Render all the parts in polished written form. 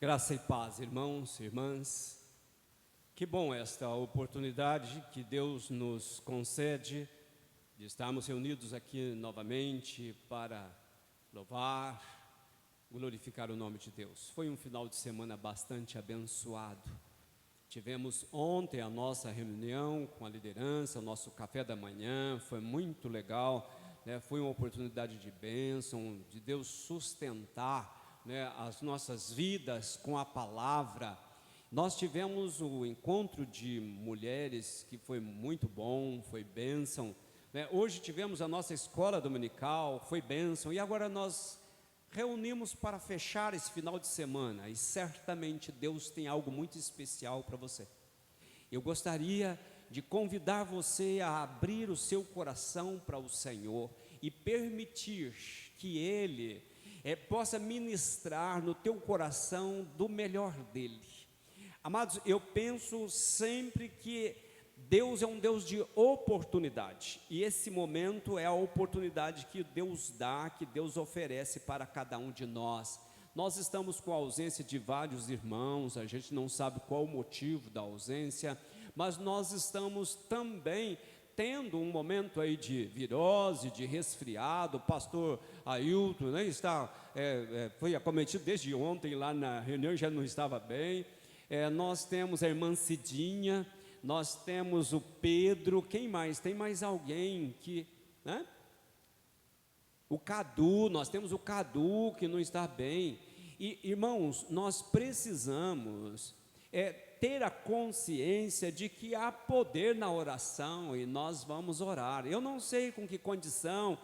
Graça e paz, irmãos e irmãs. Que bom esta oportunidade que Deus nos concede de estarmos reunidos aqui novamente para louvar, glorificar o nome de Deus. Foi um final de semana bastante abençoado. Tivemos ontem a nossa reunião com a liderança, o nosso café da manhã, foi muito legal, né? Foi uma oportunidade de bênção, de Deus sustentar, né, as nossas vidas com a palavra. Nós tivemos o encontro de mulheres que foi muito bom, foi bênção, né? Hoje tivemos a nossa escola dominical, foi bênção, e agora nós reunimos para fechar esse final de semana, e certamente Deus tem algo muito especial para você. Eu gostaria de convidar você a abrir o seu coração para o Senhor e permitir que Ele possa ministrar no teu coração do melhor dEle. Amados, eu penso sempre que Deus é um Deus de oportunidade, e esse momento é a oportunidade que Deus dá, que Deus oferece para cada um de nós. Nós estamos com a ausência de vários irmãos, a gente não sabe qual o motivo da ausência, mas nós estamos também tendo um momento aí de virose, de resfriado. O pastor Ailton, né, foi acometido desde ontem lá na reunião, já não estava bem. Nós temos a irmã Cidinha, nós temos o Pedro, quem mais? Tem mais alguém que, né? O Cadu, nós temos o Cadu que não está bem. E irmãos, nós precisamos ter a consciência de que há poder na oração e nós vamos orar. Eu não sei com que condição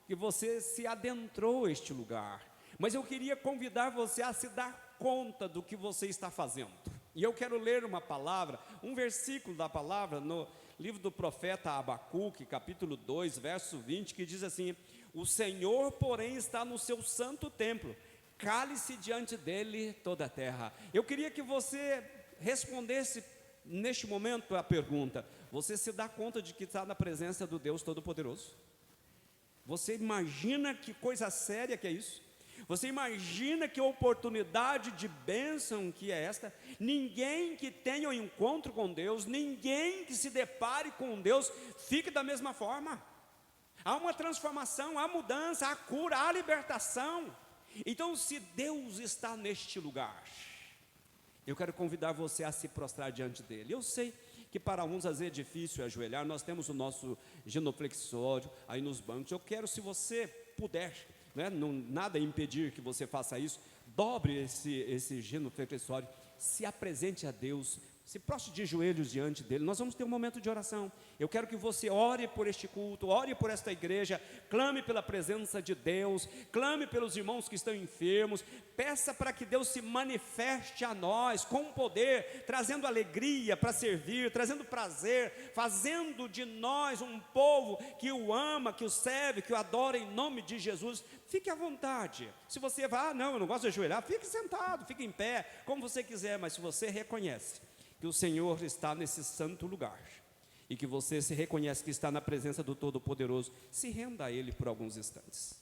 que você se adentrou a este lugar, mas eu queria convidar você a se dar conta do que você está fazendo. E eu quero ler uma palavra, um versículo da palavra no livro do profeta Abacuque, capítulo 2, verso 20, que diz assim: o Senhor, porém, está no seu santo templo, cale-se diante dele toda a terra. Eu queria que você respondesse neste momento a pergunta: você se dá conta de que está na presença do Deus Todo-Poderoso? Você imagina que coisa séria que é isso? Você imagina que oportunidade de bênção que é esta? Ninguém que tenha um encontro com Deus, ninguém que se depare com Deus, fique da mesma forma. Há uma transformação, há mudança, há cura, há libertação. Então, se Deus está neste lugar, eu quero convidar você a se prostrar diante dele. Eu sei que para uns às vezes é difícil ajoelhar, nós temos o nosso genuflexório aí nos bancos. Eu quero, se você puder, né, não, nada impedir que você faça isso, dobre esse genuflexório, se apresente a Deus, se prostre de joelhos diante dele. Nós vamos ter um momento de oração. Eu quero que você ore por este culto, ore por esta igreja, clame pela presença de Deus, clame pelos irmãos que estão enfermos, peça para que Deus se manifeste a nós com poder, trazendo alegria para servir, trazendo prazer, fazendo de nós um povo que o ama, que o serve, que o adora em nome de Jesus. Fique à vontade. Se você vai, não, eu não gosto de ajoelhar, fique sentado, fique em pé, como você quiser, mas se você reconhece que o Senhor está nesse santo lugar, e que você se reconhece que está na presença do Todo-Poderoso, se renda a Ele por alguns instantes.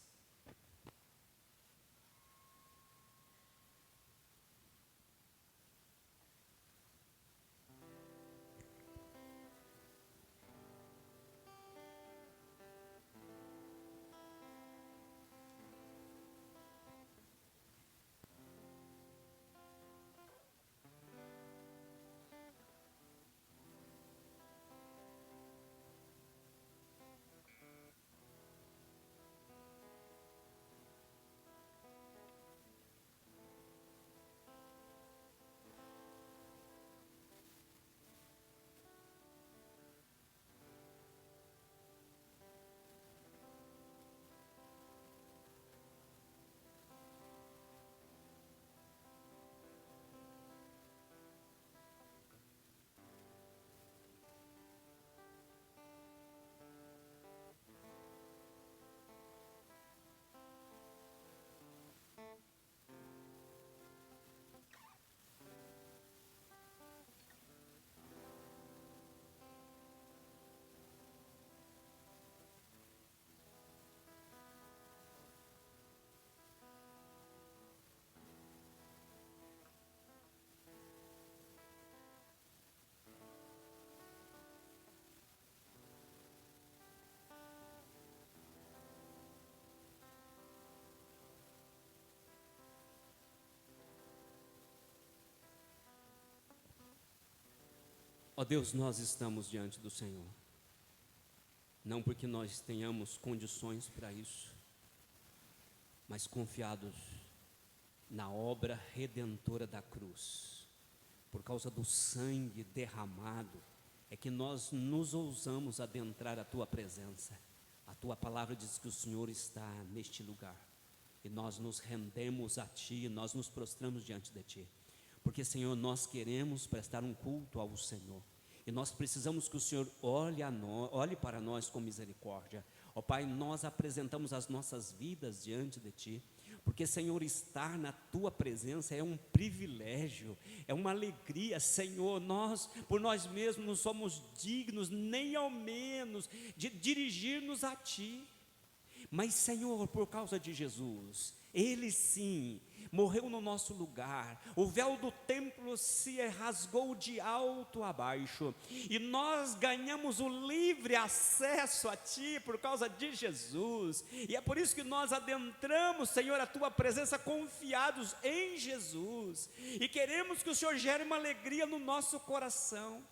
Ó Deus, nós estamos diante do Senhor, não porque nós tenhamos condições para isso, mas confiados na obra redentora da cruz. Por causa do sangue derramado, é que nós nos ousamos adentrar a Tua presença. A Tua palavra diz que o Senhor está neste lugar, e nós nos rendemos a Ti, nós nos prostramos diante de Ti, porque, Senhor, nós queremos prestar um culto ao Senhor, e nós precisamos que o Senhor olhe para nós com misericórdia. Ó Pai, nós apresentamos as nossas vidas diante de Ti, porque, Senhor, estar na Tua presença é um privilégio, é uma alegria. Senhor, nós, por nós mesmos, não somos dignos, nem ao menos, de dirigir-nos a Ti, mas, Senhor, por causa de Jesus, Ele sim morreu no nosso lugar, o véu do templo se rasgou de alto a baixo, e nós ganhamos o livre acesso a Ti por causa de Jesus, e é por isso que nós adentramos, Senhor, a Tua presença confiados em Jesus, e queremos que o Senhor gere uma alegria no nosso coração,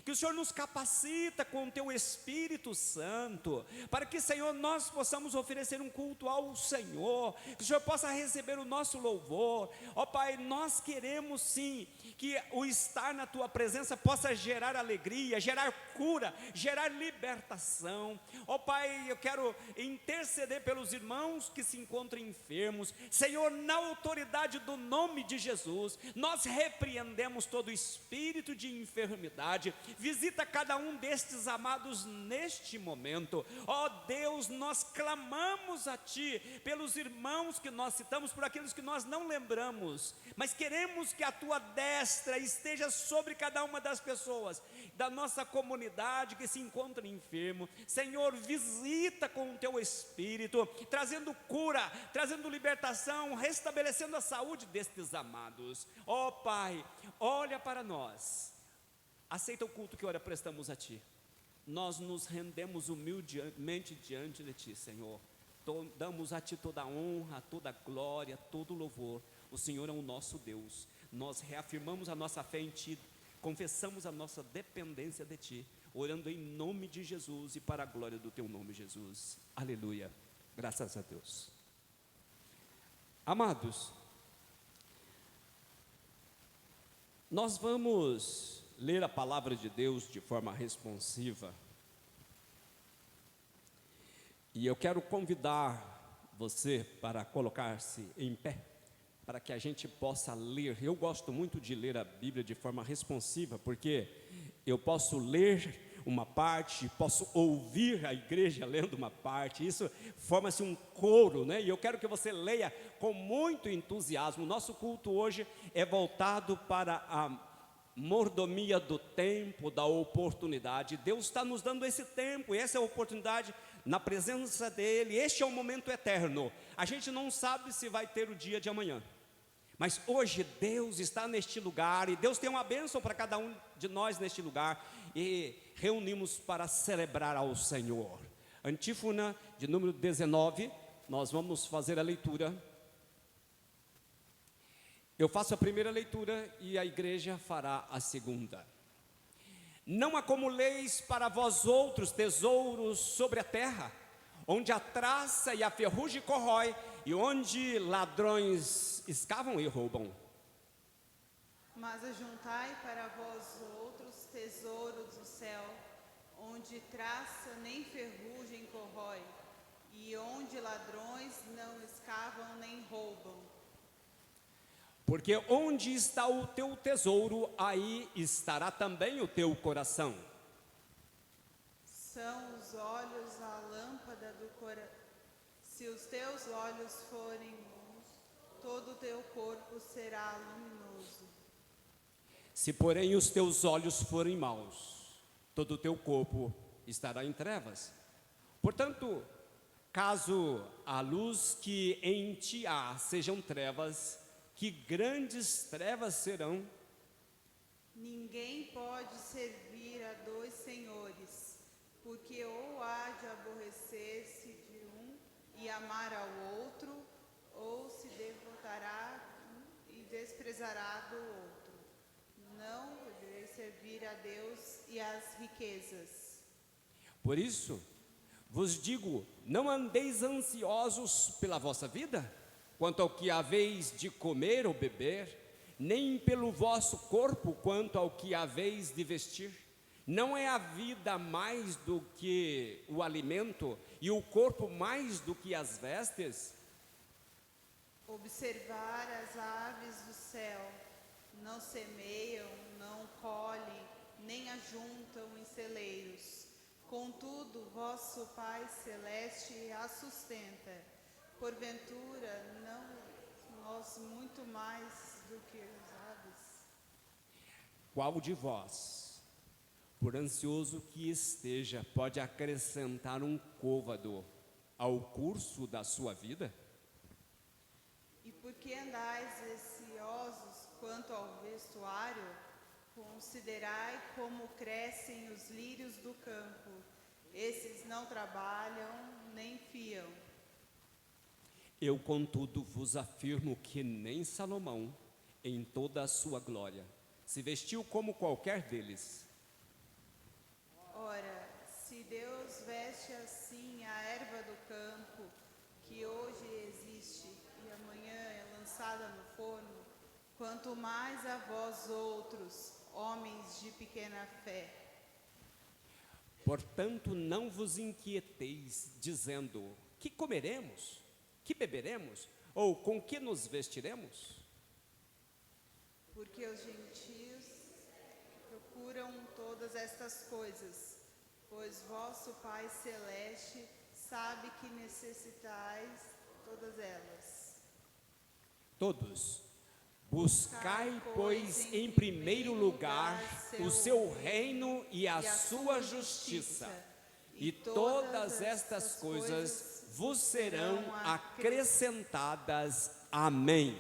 que o Senhor nos capacita com o Teu Espírito Santo, para que, Senhor, nós possamos oferecer um culto ao Senhor, que o Senhor possa receber o nosso louvor. Ó Pai, nós queremos sim, que o estar na Tua presença possa gerar alegria, gerar cura, gerar libertação. Ó Pai, eu quero interceder pelos irmãos que se encontram enfermos. Senhor, na autoridade do nome de Jesus, nós repreendemos todo espírito de enfermidade. Visita cada um destes amados neste momento. Ó Deus, nós clamamos a Ti pelos irmãos que nós citamos, por aqueles que nós não lembramos, mas queremos que a Tua destra esteja sobre cada uma das pessoas da nossa comunidade que se encontra enfermo. Senhor, visita com o Teu Espírito, trazendo cura, trazendo libertação, restabelecendo a saúde destes amados. Ó Pai, olha para nós, aceita o culto que ora prestamos a Ti. Nós nos rendemos humildemente diante de Ti, Senhor. Damos a Ti toda a honra, toda a glória, todo o louvor. O Senhor é o nosso Deus. Nós reafirmamos a nossa fé em Ti, confessamos a nossa dependência de Ti, orando em nome de Jesus e para a glória do Teu nome, Jesus. Aleluia. Graças a Deus. Amados, nós vamos ler a palavra de Deus de forma responsiva, e eu quero convidar você para colocar-se em pé, para que a gente possa ler. Eu gosto muito de ler a Bíblia de forma responsiva, porque eu posso ler uma parte, posso ouvir a igreja lendo uma parte, isso forma-se um coro, né? E eu quero que você leia com muito entusiasmo. O nosso culto hoje é voltado para a mordomia do tempo, da oportunidade. Deus está nos dando esse tempo, e essa é a oportunidade na presença dEle. Este é um momento eterno. A gente não sabe se vai ter o dia de amanhã, mas hoje Deus está neste lugar, e Deus tem uma bênção para cada um de nós neste lugar, e reunimos para celebrar ao Senhor. Antífona de número 19, nós vamos fazer a leitura. Eu faço a primeira leitura e a igreja fará a segunda. Não acumuleis para vós outros tesouros sobre a terra, onde a traça e a ferrugem corrói, e onde ladrões escavam e roubam. Mas ajuntai para vós outros tesouros do céu, onde traça nem ferrugem corrói, e onde ladrões não escavam nem roubam. Porque onde está o teu tesouro, aí estará também o teu coração. São os olhos a lâmpada do coração. Se os teus olhos forem bons, todo o teu corpo será luminoso. Se, porém, os teus olhos forem maus, todo o teu corpo estará em trevas. Portanto, caso a luz que em ti há sejam trevas, que grandes trevas serão. Ninguém pode servir a dois senhores, porque ou há de aborrecer-se de um e amar ao outro, ou se devotará e desprezará do outro. Não podereis servir a Deus e às riquezas. Por isso, vos digo, não andeis ansiosos pela vossa vida, quanto ao que haveis de comer ou beber, nem pelo vosso corpo, quanto ao que haveis de vestir. Não é a vida mais do que o alimento, e o corpo mais do que as vestes? Observar as aves do céu, não semeiam, não colhem, nem ajuntam em celeiros. Contudo, vosso Pai Celeste as sustenta. Porventura, não nós muito mais do que as aves? Qual de vós, por ansioso que esteja, pode acrescentar um côvado ao curso da sua vida? E por que andais receosos quanto ao vestuário? Considerai como crescem os lírios do campo. Esses não trabalham, nem fiam. Eu, contudo, vos afirmo que nem Salomão, em toda a sua glória, se vestiu como qualquer deles. Ora, se Deus veste assim a erva do campo, que hoje existe e amanhã é lançada no forno, quanto mais a vós outros, homens de pequena fé. Portanto, não vos inquieteis, dizendo: que comeremos? Que beberemos? Ou com que nos vestiremos? Porque os gentios procuram todas estas coisas, pois vosso Pai Celeste sabe que necessitais todas elas. Todos, buscai, pois, em primeiro lugar o seu reino e a sua justiça, e todas estas coisas vos serão acrescentadas. Amém.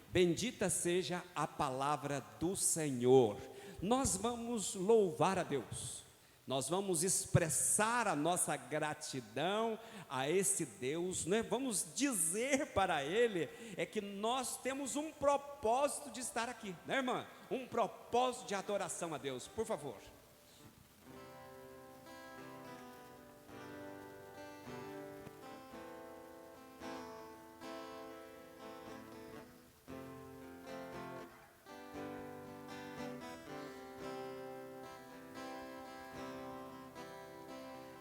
Bendita seja a palavra do Senhor. Nós vamos louvar a Deus, nós vamos expressar a nossa gratidão a esse Deus, né? Vamos dizer para Ele que nós temos um propósito de estar aqui, né, irmã? Um propósito de adoração a Deus, por favor.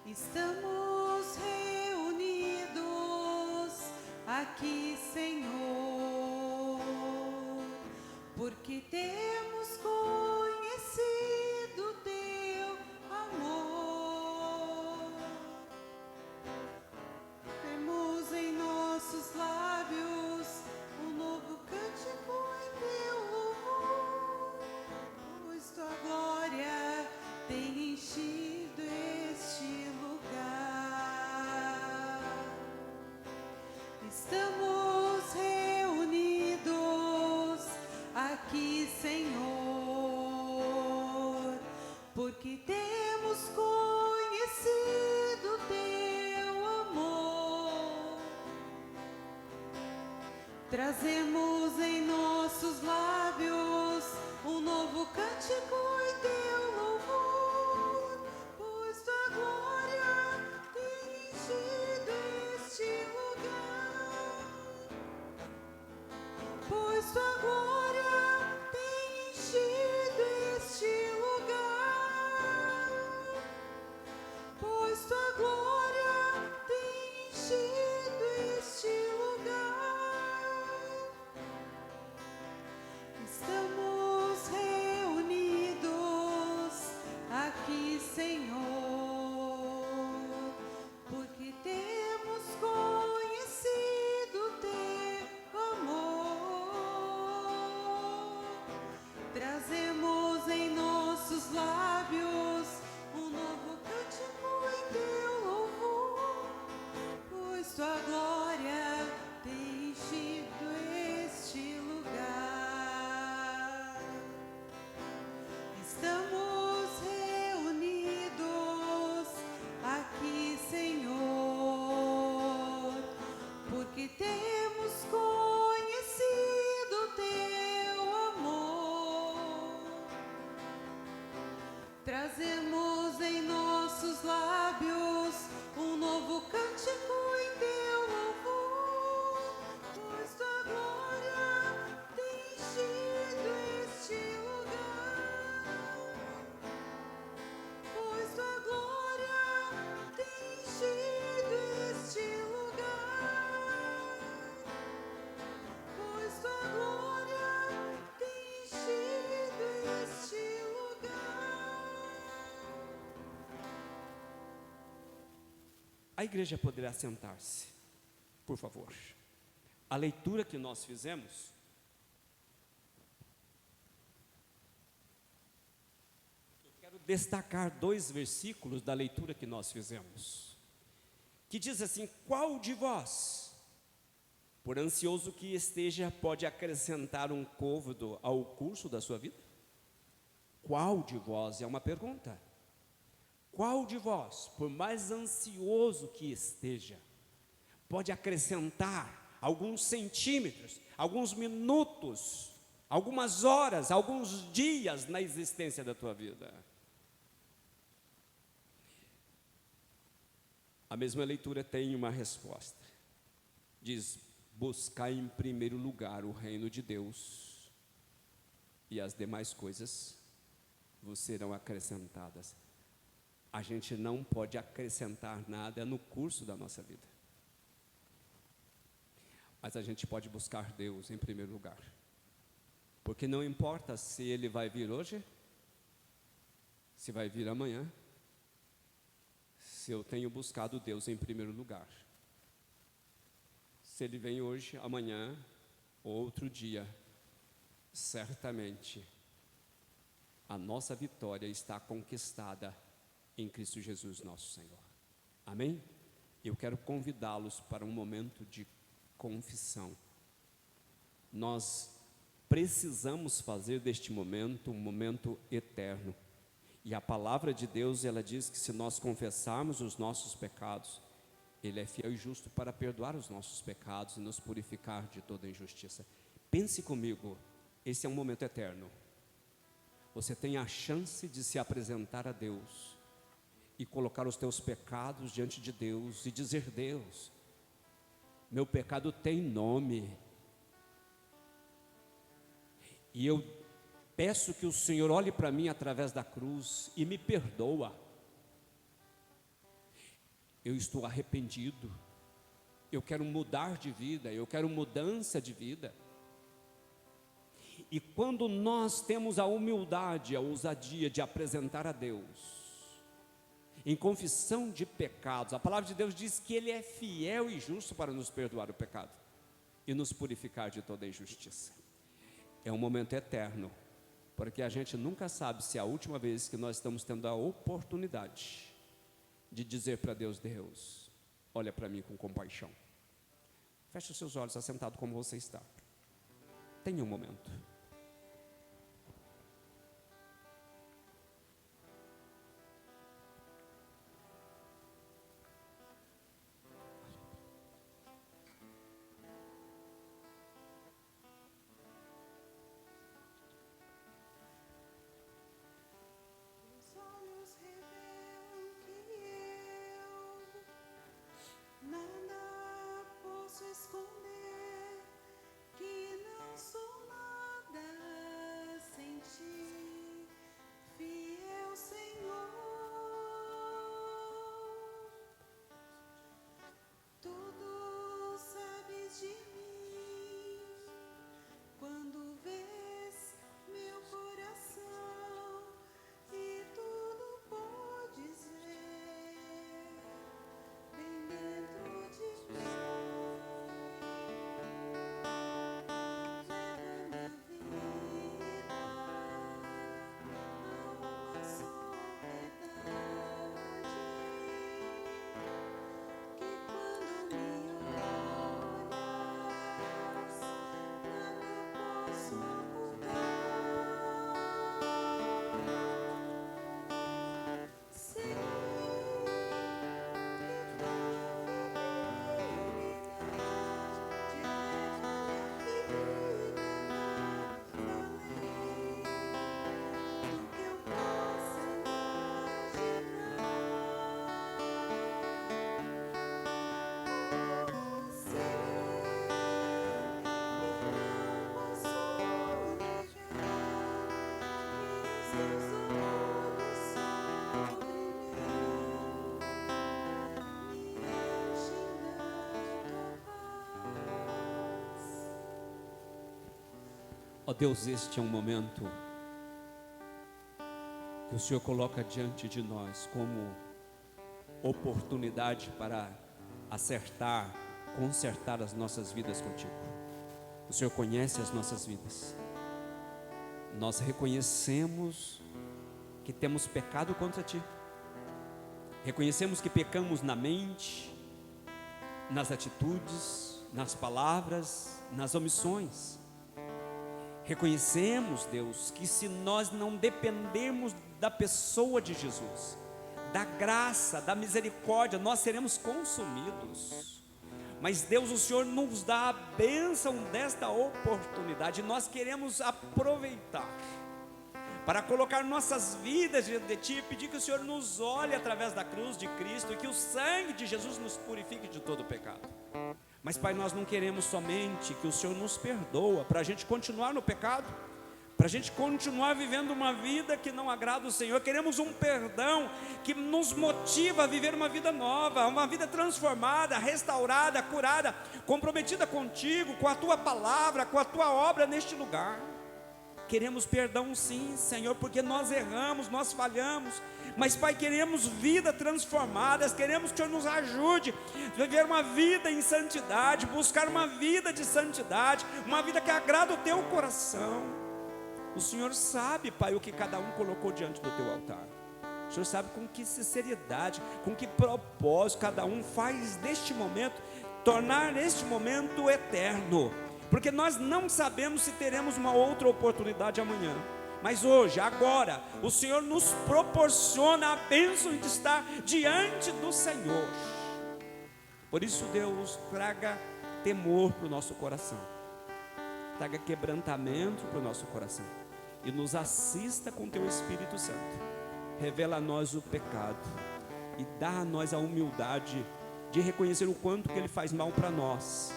Estamos reunidos aqui, Senhor, porque temos conhecido teu amor. Temos em nossos lábios um novo cântico em teu louvor, pois tua glória tem enchido este lugar. Estamos reunidos aqui, Senhor, porque temos conhecido teu amor. Trazemos em nossos lábios um novo cântico em teu louvor, pois tua glória tem enchido este lugar. Pois tua glória tem enchido este lugar. Pois tua glória tem enchido este lugar. Estamos reunidos aqui, Senhor, porque temos conhecido teu amor. A igreja poderá sentar-se, por favor. A leitura que nós fizemos, eu quero destacar 2 versículos da leitura que nós fizemos, que diz assim: qual de vós, por ansioso que esteja, pode acrescentar um côvado ao curso da sua vida? Qual de vós? É uma pergunta. Qual de vós, por mais ansioso que esteja, pode acrescentar alguns centímetros, alguns minutos, algumas horas, alguns dias na existência da tua vida? A mesma leitura tem uma resposta. Diz: buscar em primeiro lugar o reino de Deus, e as demais coisas vos serão acrescentadas. A gente não pode acrescentar nada no curso da nossa vida, mas a gente pode buscar Deus em primeiro lugar, porque não importa se Ele vai vir hoje, se vai vir amanhã, se eu tenho buscado Deus em primeiro lugar. Se Ele vem hoje, amanhã, outro dia, certamente a nossa vitória está conquistada em Cristo Jesus, nosso Senhor. Amém? Eu quero convidá-los para um momento de confissão. Nós precisamos fazer deste momento um momento eterno. E a palavra de Deus, ela diz que se nós confessarmos os nossos pecados, Ele é fiel e justo para perdoar os nossos pecados e nos purificar de toda injustiça. Pense comigo, esse é um momento eterno. Você tem a chance de se apresentar a Deus e colocar os teus pecados diante de Deus e dizer: Deus, meu pecado tem nome, e eu peço que o Senhor olhe para mim através da cruz e me perdoa. Eu estou arrependido, eu quero mudar de vida, eu quero mudança de vida. E quando nós temos a humildade, a ousadia de apresentar a Deus em confissão de pecados, a palavra de Deus diz que Ele é fiel e justo para nos perdoar o pecado e nos purificar de toda injustiça. É um momento eterno, porque a gente nunca sabe se é a última vez que nós estamos tendo a oportunidade de dizer para Deus: Deus, olha para mim com compaixão. Feche os seus olhos, assentado como você está. Tenha um momento. Esconder que não sou nada sem ti, fiel Senhor. Tudo sabes de mim, quando vês meu coração, e tudo podes ver bem dentro de mim. Ó Deus, este é um momento que o Senhor coloca diante de nós como oportunidade para acertar, consertar as nossas vidas contigo. O Senhor conhece as nossas vidas. Nós reconhecemos que temos pecado contra Ti. Reconhecemos que pecamos na mente, nas atitudes, nas palavras, nas omissões. Reconhecemos, Deus, que se nós não dependermos da pessoa de Jesus, da graça, da misericórdia, nós seremos consumidos. Mas Deus, o Senhor nos dá a bênção desta oportunidade. Nós queremos aproveitar para colocar nossas vidas diante de Ti e pedir que o Senhor nos olhe através da cruz de Cristo e que o sangue de Jesus nos purifique de todo o pecado. Mas, Pai, nós não queremos somente que o Senhor nos perdoa para a gente continuar no pecado, para a gente continuar vivendo uma vida que não agrada o Senhor. Queremos um perdão que nos motiva a viver uma vida nova, uma vida transformada, restaurada, curada, comprometida contigo, com a Tua palavra, com a Tua obra neste lugar. Queremos perdão sim, Senhor, porque nós erramos, nós falhamos. Mas, Pai, queremos vida transformadas, queremos que o Senhor nos ajude a viver uma vida em santidade, buscar uma vida de santidade, uma vida que agrada o Teu coração. O Senhor sabe, Pai, o que cada um colocou diante do Teu altar. O Senhor sabe com que sinceridade, com que propósito cada um faz deste momento, tornar este momento eterno. Porque nós não sabemos se teremos uma outra oportunidade amanhã. Mas hoje, agora, o Senhor nos proporciona a bênção de estar diante do Senhor. Por isso, Deus, traga temor para o nosso coração, traga quebrantamento para o nosso coração e nos assista com Teu Espírito Santo. Revela a nós o pecado e dá a nós a humildade de reconhecer o quanto que ele faz mal para nós,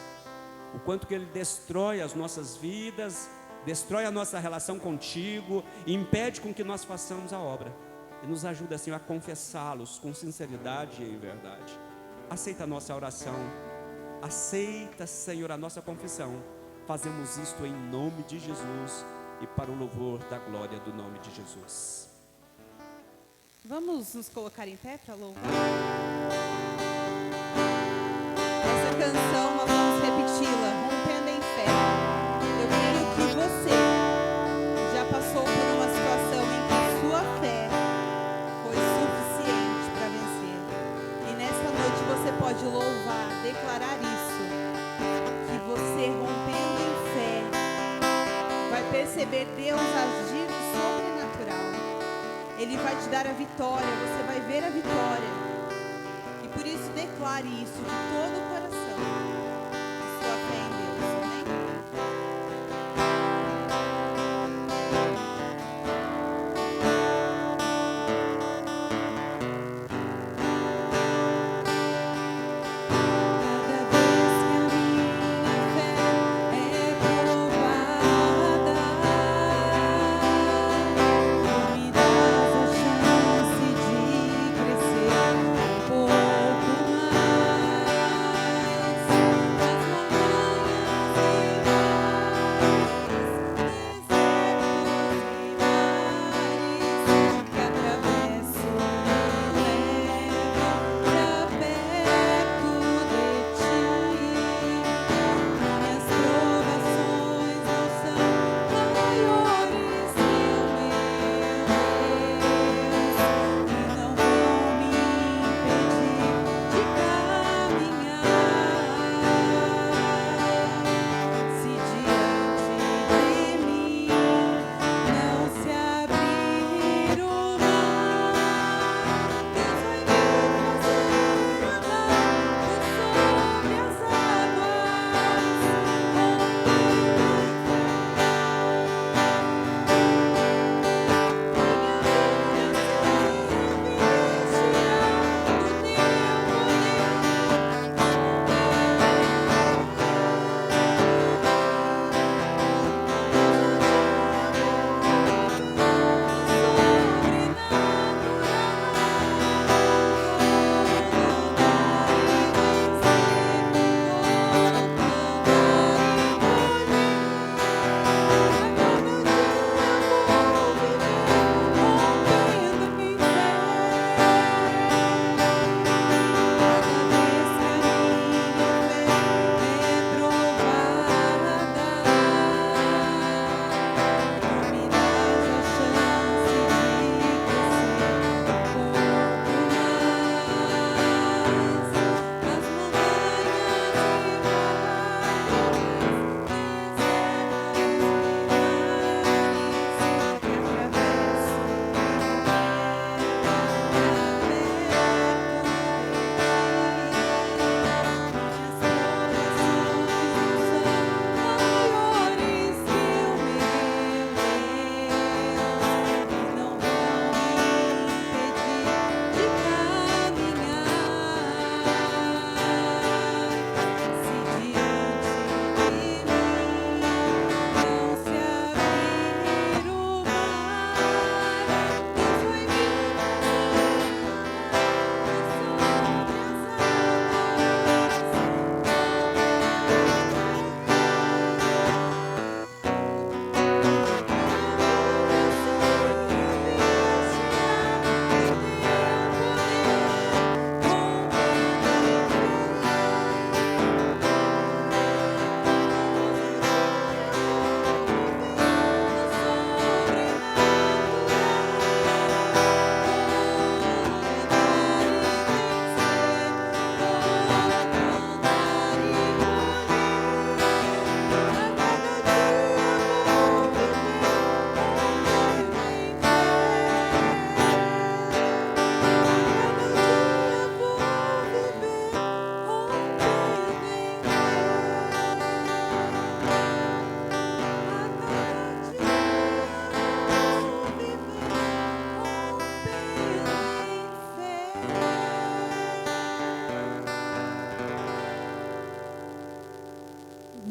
o quanto que ele destrói as nossas vidas, destrói a nossa relação contigo, impede com que nós façamos a obra. E nos ajuda, Senhor, a confessá-los com sinceridade e em verdade. Aceita a nossa oração, aceita, Senhor, a nossa confissão. Fazemos isto em nome de Jesus e para o louvor da glória do nome de Jesus. Vamos nos colocar em pé para louvar? Essa canção nós vamos repeti-la, rompendo em fé. Eu creio que você já passou por uma situação em que a sua fé foi suficiente para vencer. E nesta noite você pode louvar, declarar isso, que você rompendo em fé vai perceber Deus agir no sobrenatural. Ele vai te dar a vitória, você vai ver a vitória. E por isso declare isso de todo o coração. Sua fé em Deus, amém? Cada vez que a minha fé é provada, tu me dás a chance de crescer um pouco mais.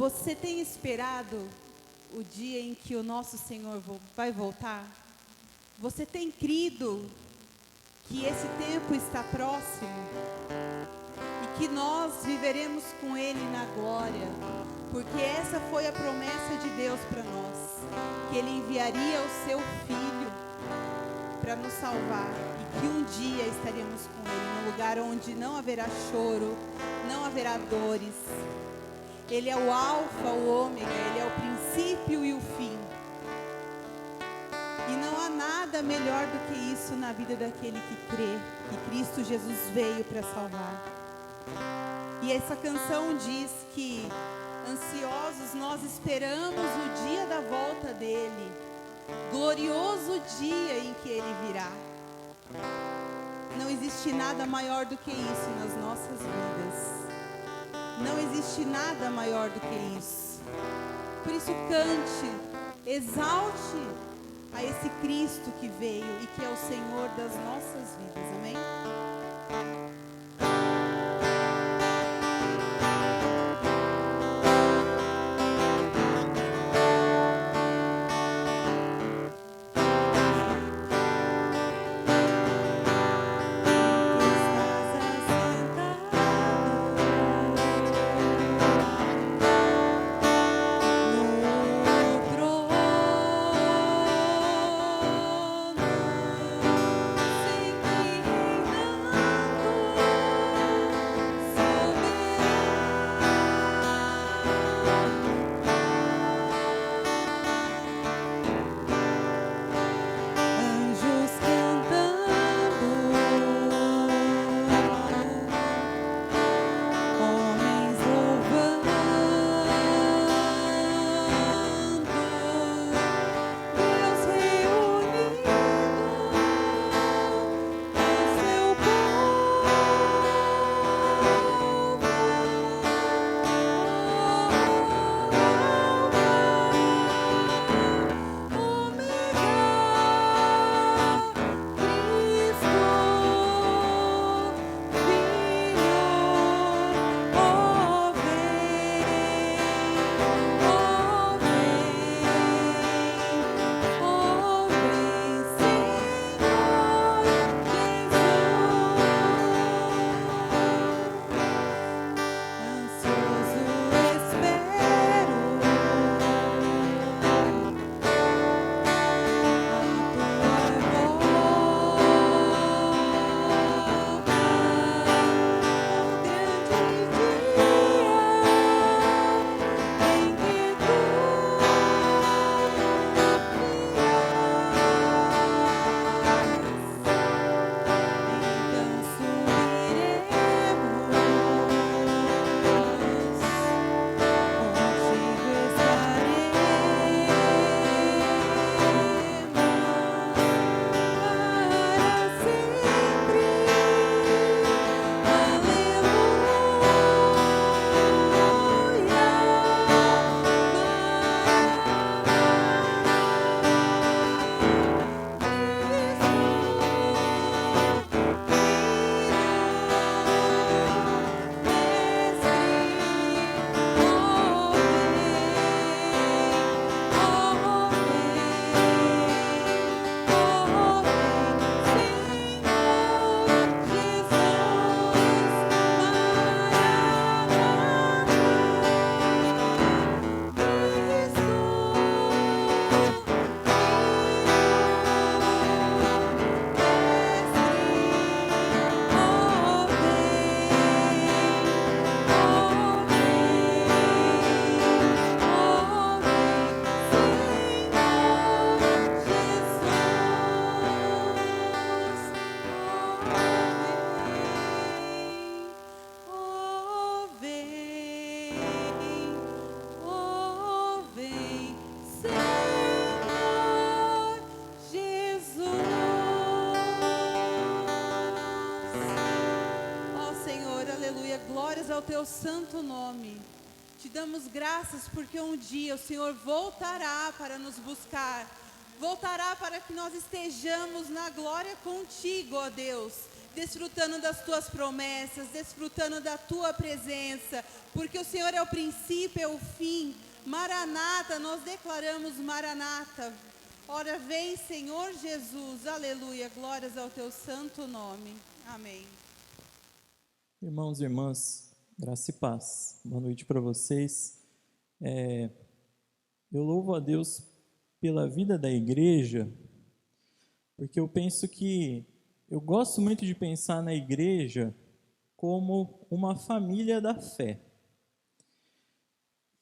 Você tem esperado o dia em que o nosso Senhor vai voltar? Você tem crido que esse tempo está próximo? E que nós viveremos com Ele na glória? Porque essa foi a promessa de Deus para nós. Que Ele enviaria o seu Filho para nos salvar. E que um dia estaremos com Ele num lugar onde não haverá choro, não haverá dores. Ele é o alfa, o ômega, Ele é o princípio e o fim. E não há nada melhor do que isso na vida daquele que crê que Cristo Jesus veio para salvar. E essa canção diz que ansiosos nós esperamos o dia da volta dele, glorioso dia em que ele virá. Não existe nada maior do que isso nas nossas vidas. Não existe nada maior do que isso. Por isso cante, exalte a esse Cristo que veio e que é o Senhor das nossas vidas. Amém? ao teu santo nome. Te damos graças porque um dia o Senhor voltará para nos buscar. Voltará para que nós estejamos na glória contigo, ó Deus. desfrutando das tuas promessas, desfrutando da tua presença, porque o Senhor é o princípio, é o fim. Maranata, nós declaramos Maranata. Ora vem, Senhor Jesus, aleluia, glórias ao teu santo nome. Amém. Irmãos e irmãs, graça e paz. Boa noite para vocês. Eu louvo a Deus pela vida da igreja, porque eu penso que eu gosto muito de pensar na igreja como uma família da fé.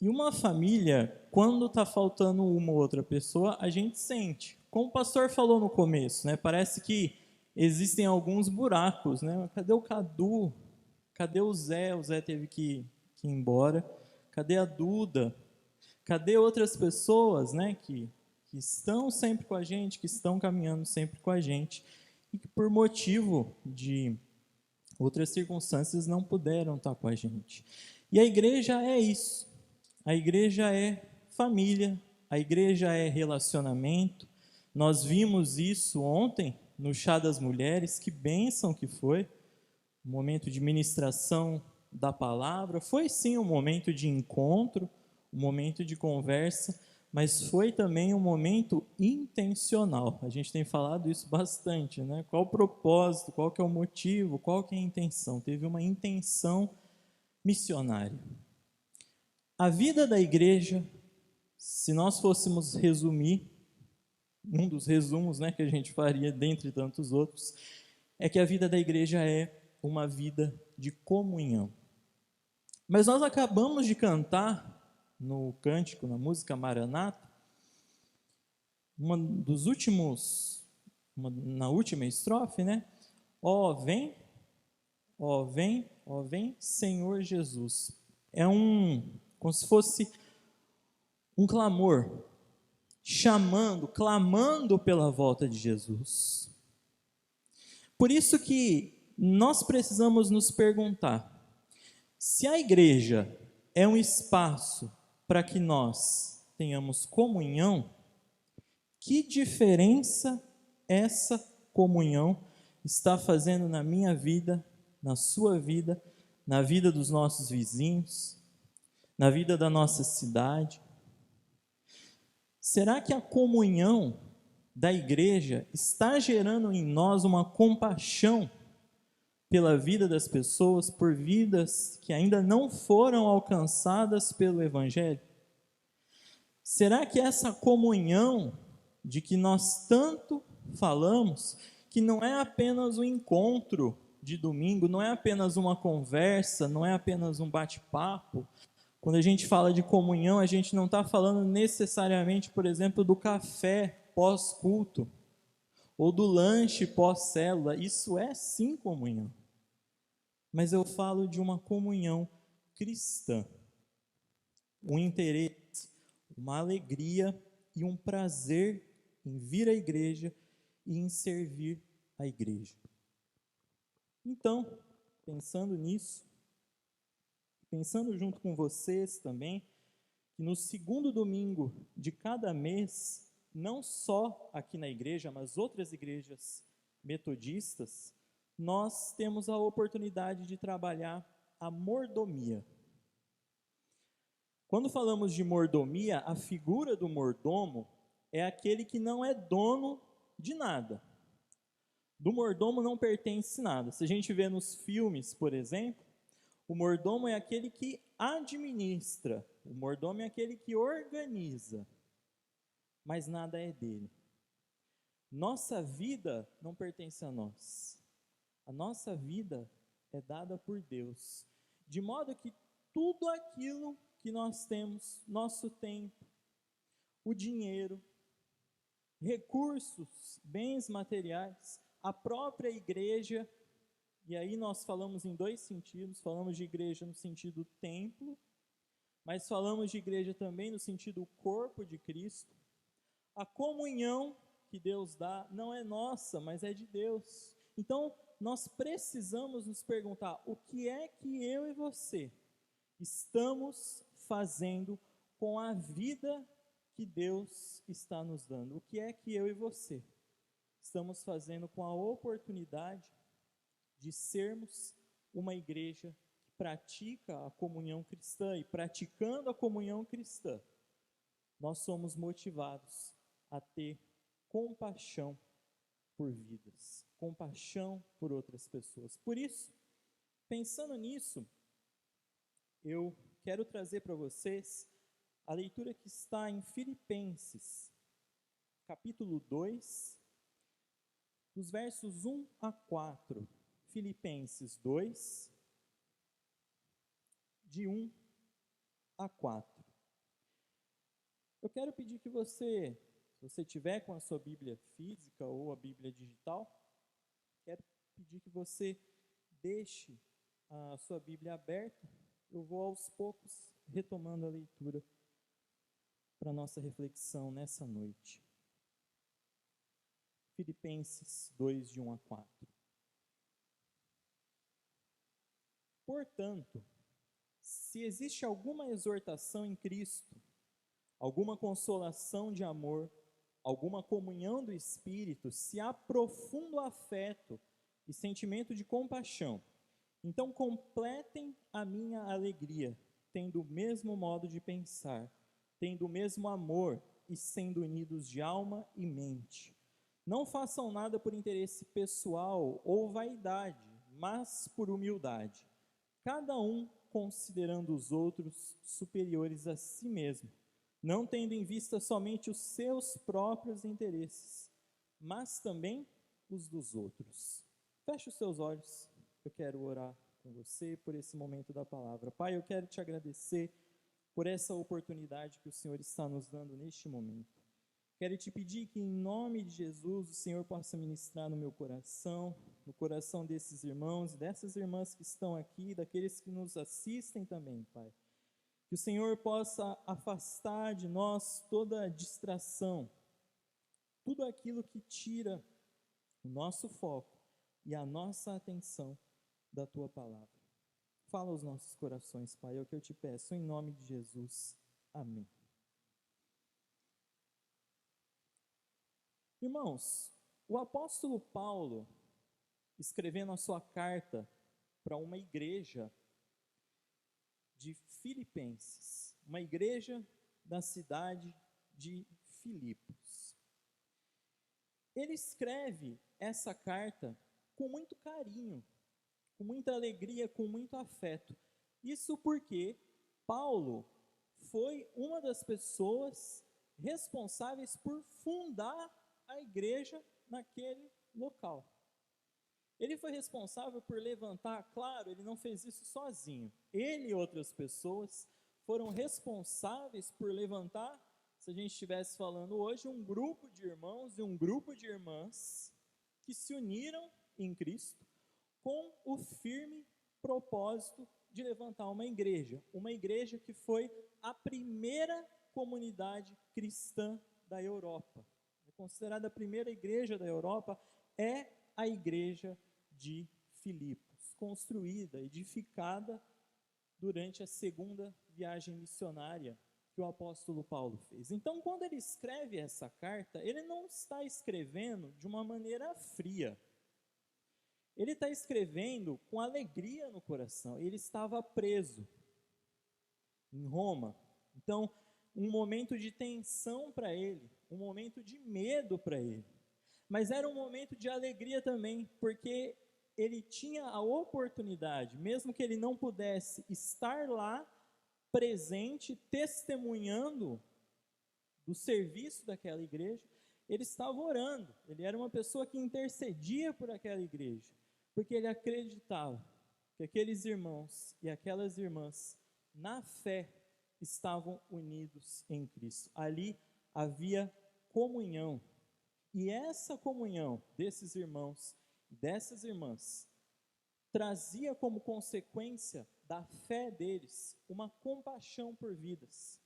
E uma família, quando está faltando uma ou outra pessoa, a gente sente. Como o pastor falou no começo, né? Parece que existem alguns buracos, né? Cadê o Cadu? Cadê o Zé? O Zé teve que ir embora. Cadê a Duda? Cadê outras pessoas, né? Que estão sempre com a gente, que estão caminhando sempre com a gente e que por motivo de outras circunstâncias não puderam estar com a gente. E a igreja é isso. A igreja é família, a igreja é relacionamento. Nós vimos isso ontem no Chá das Mulheres, que bênção que foi. Um momento de ministração da palavra. Foi sim um momento de encontro, um momento de conversa, mas foi também um momento intencional. A gente tem falado isso bastante, né? Qual o propósito, qual que é o motivo, qual que é a intenção? Teve uma intenção missionária. A vida da igreja, se nós fôssemos resumir, um dos resumos, né, que a gente faria dentre tantos outros, é que a vida da igreja é uma vida de comunhão. Mas nós acabamos de cantar no cântico, na música Maranata, na última estrofe, né? Ó vem, ó vem, ó vem, Senhor Jesus. É como se fosse um clamor, clamando pela volta de Jesus. Por isso que nós precisamos nos perguntar, se a igreja é um espaço para que nós tenhamos comunhão, que diferença essa comunhão está fazendo na minha vida, na sua vida, na vida dos nossos vizinhos, na vida da nossa cidade? Será que a comunhão da igreja está gerando em nós uma compaixão pela vida das pessoas, por vidas que ainda não foram alcançadas pelo Evangelho? Será que essa comunhão de que nós tanto falamos, que não é apenas um encontro de domingo, não é apenas uma conversa, não é apenas um bate-papo? Quando a gente fala de comunhão, a gente não está falando necessariamente, por exemplo, do café pós-culto, ou do lanche pós-célula. Isso é sim comunhão. Mas eu falo de uma comunhão cristã. Um interesse, uma alegria e um prazer em vir à igreja e em servir a igreja. Então, pensando nisso, pensando junto com vocês também, que no segundo domingo de cada mês, não só aqui na igreja, mas outras igrejas metodistas, nós temos a oportunidade de trabalhar a mordomia. Quando falamos de mordomia, a figura do mordomo é aquele que não é dono de nada. Do mordomo não pertence nada. Se a gente vê nos filmes, por exemplo, o mordomo é aquele que administra, o mordomo é aquele que organiza, mas nada é dele. Nossa vida não pertence a nós. A nossa vida é dada por Deus, de modo que tudo aquilo que nós temos, nosso tempo, o dinheiro, recursos, bens materiais, a própria igreja, e aí nós falamos em dois sentidos, falamos de igreja no sentido templo, mas falamos de igreja também no sentido corpo de Cristo. A comunhão que Deus dá não é nossa, mas é de Deus. Então, nós precisamos nos perguntar, o que é que eu e você estamos fazendo com a vida que Deus está nos dando? O que é que eu e você estamos fazendo com a oportunidade de sermos uma igreja que pratica a comunhão cristã, e praticando a comunhão cristã, nós somos motivados a ter compaixão por vidas, compaixão por outras pessoas. Por isso, pensando nisso, eu quero trazer para vocês a leitura que está em Filipenses, capítulo 2, dos versos 1 a 4. Filipenses 2, de 1 a 4. Eu quero pedir que você, se você tiver com a sua Bíblia física ou a Bíblia digital, quero pedir que você deixe a sua Bíblia aberta. Eu vou aos poucos retomando a leitura para a nossa reflexão nessa noite. Filipenses 2, de 1 a 4. Portanto, se existe alguma exortação em Cristo, alguma consolação de amor, alguma comunhão do Espírito, se há profundo afeto e sentimento de compaixão, então completem a minha alegria, tendo o mesmo modo de pensar, tendo o mesmo amor e sendo unidos de alma e mente. Não façam nada por interesse pessoal ou vaidade, mas por humildade, cada um considerando os outros superiores a si mesmo, não tendo em vista somente os seus próprios interesses, mas também os dos outros. Feche os seus olhos, eu quero orar com você por esse momento da palavra. Pai, eu quero te agradecer por essa oportunidade que o Senhor está nos dando neste momento. Quero te pedir que, em nome de Jesus, o Senhor possa ministrar no meu coração, no coração desses irmãos e dessas irmãs que estão aqui, daqueles que nos assistem também, Pai. Que o Senhor possa afastar de nós toda distração, tudo aquilo que tira o nosso foco e a nossa atenção da Tua palavra. Fala aos nossos corações, Pai, é o que eu te peço, em nome de Jesus. Amém. Irmãos, o apóstolo Paulo, escrevendo a sua carta para uma igreja de Filipenses, uma igreja da cidade de Filipos, ele escreve essa carta com muito carinho, com muita alegria, com muito afeto. Isso porque Paulo foi uma das pessoas responsáveis por fundar a igreja naquele local. Ele foi responsável por levantar, claro, ele não fez isso sozinho. Ele e outras pessoas foram responsáveis por levantar, se a gente estivesse falando hoje, um grupo de irmãos e um grupo de irmãs que se uniram em Cristo com o firme propósito de levantar uma igreja que foi a primeira comunidade cristã da Europa. É considerada a primeira igreja da Europa, é a igreja de Filipos, construída, edificada durante a segunda viagem missionária que o apóstolo Paulo fez. Então, quando ele escreve essa carta, ele não está escrevendo de uma maneira fria. Ele está escrevendo com alegria no coração. Ele estava preso em Roma. Então, um momento de tensão para ele, um momento de medo para ele. Mas era um momento de alegria também, porque ele tinha a oportunidade, mesmo que ele não pudesse estar lá, presente, testemunhando do serviço daquela igreja, ele estava orando. Ele era uma pessoa que intercedia por aquela igreja, porque ele acreditava que aqueles irmãos e aquelas irmãs, na fé, estavam unidos em Cristo. Ali havia comunhão. E essa comunhão desses irmãos e dessas irmãs trazia como consequência da fé deles uma compaixão por vidas.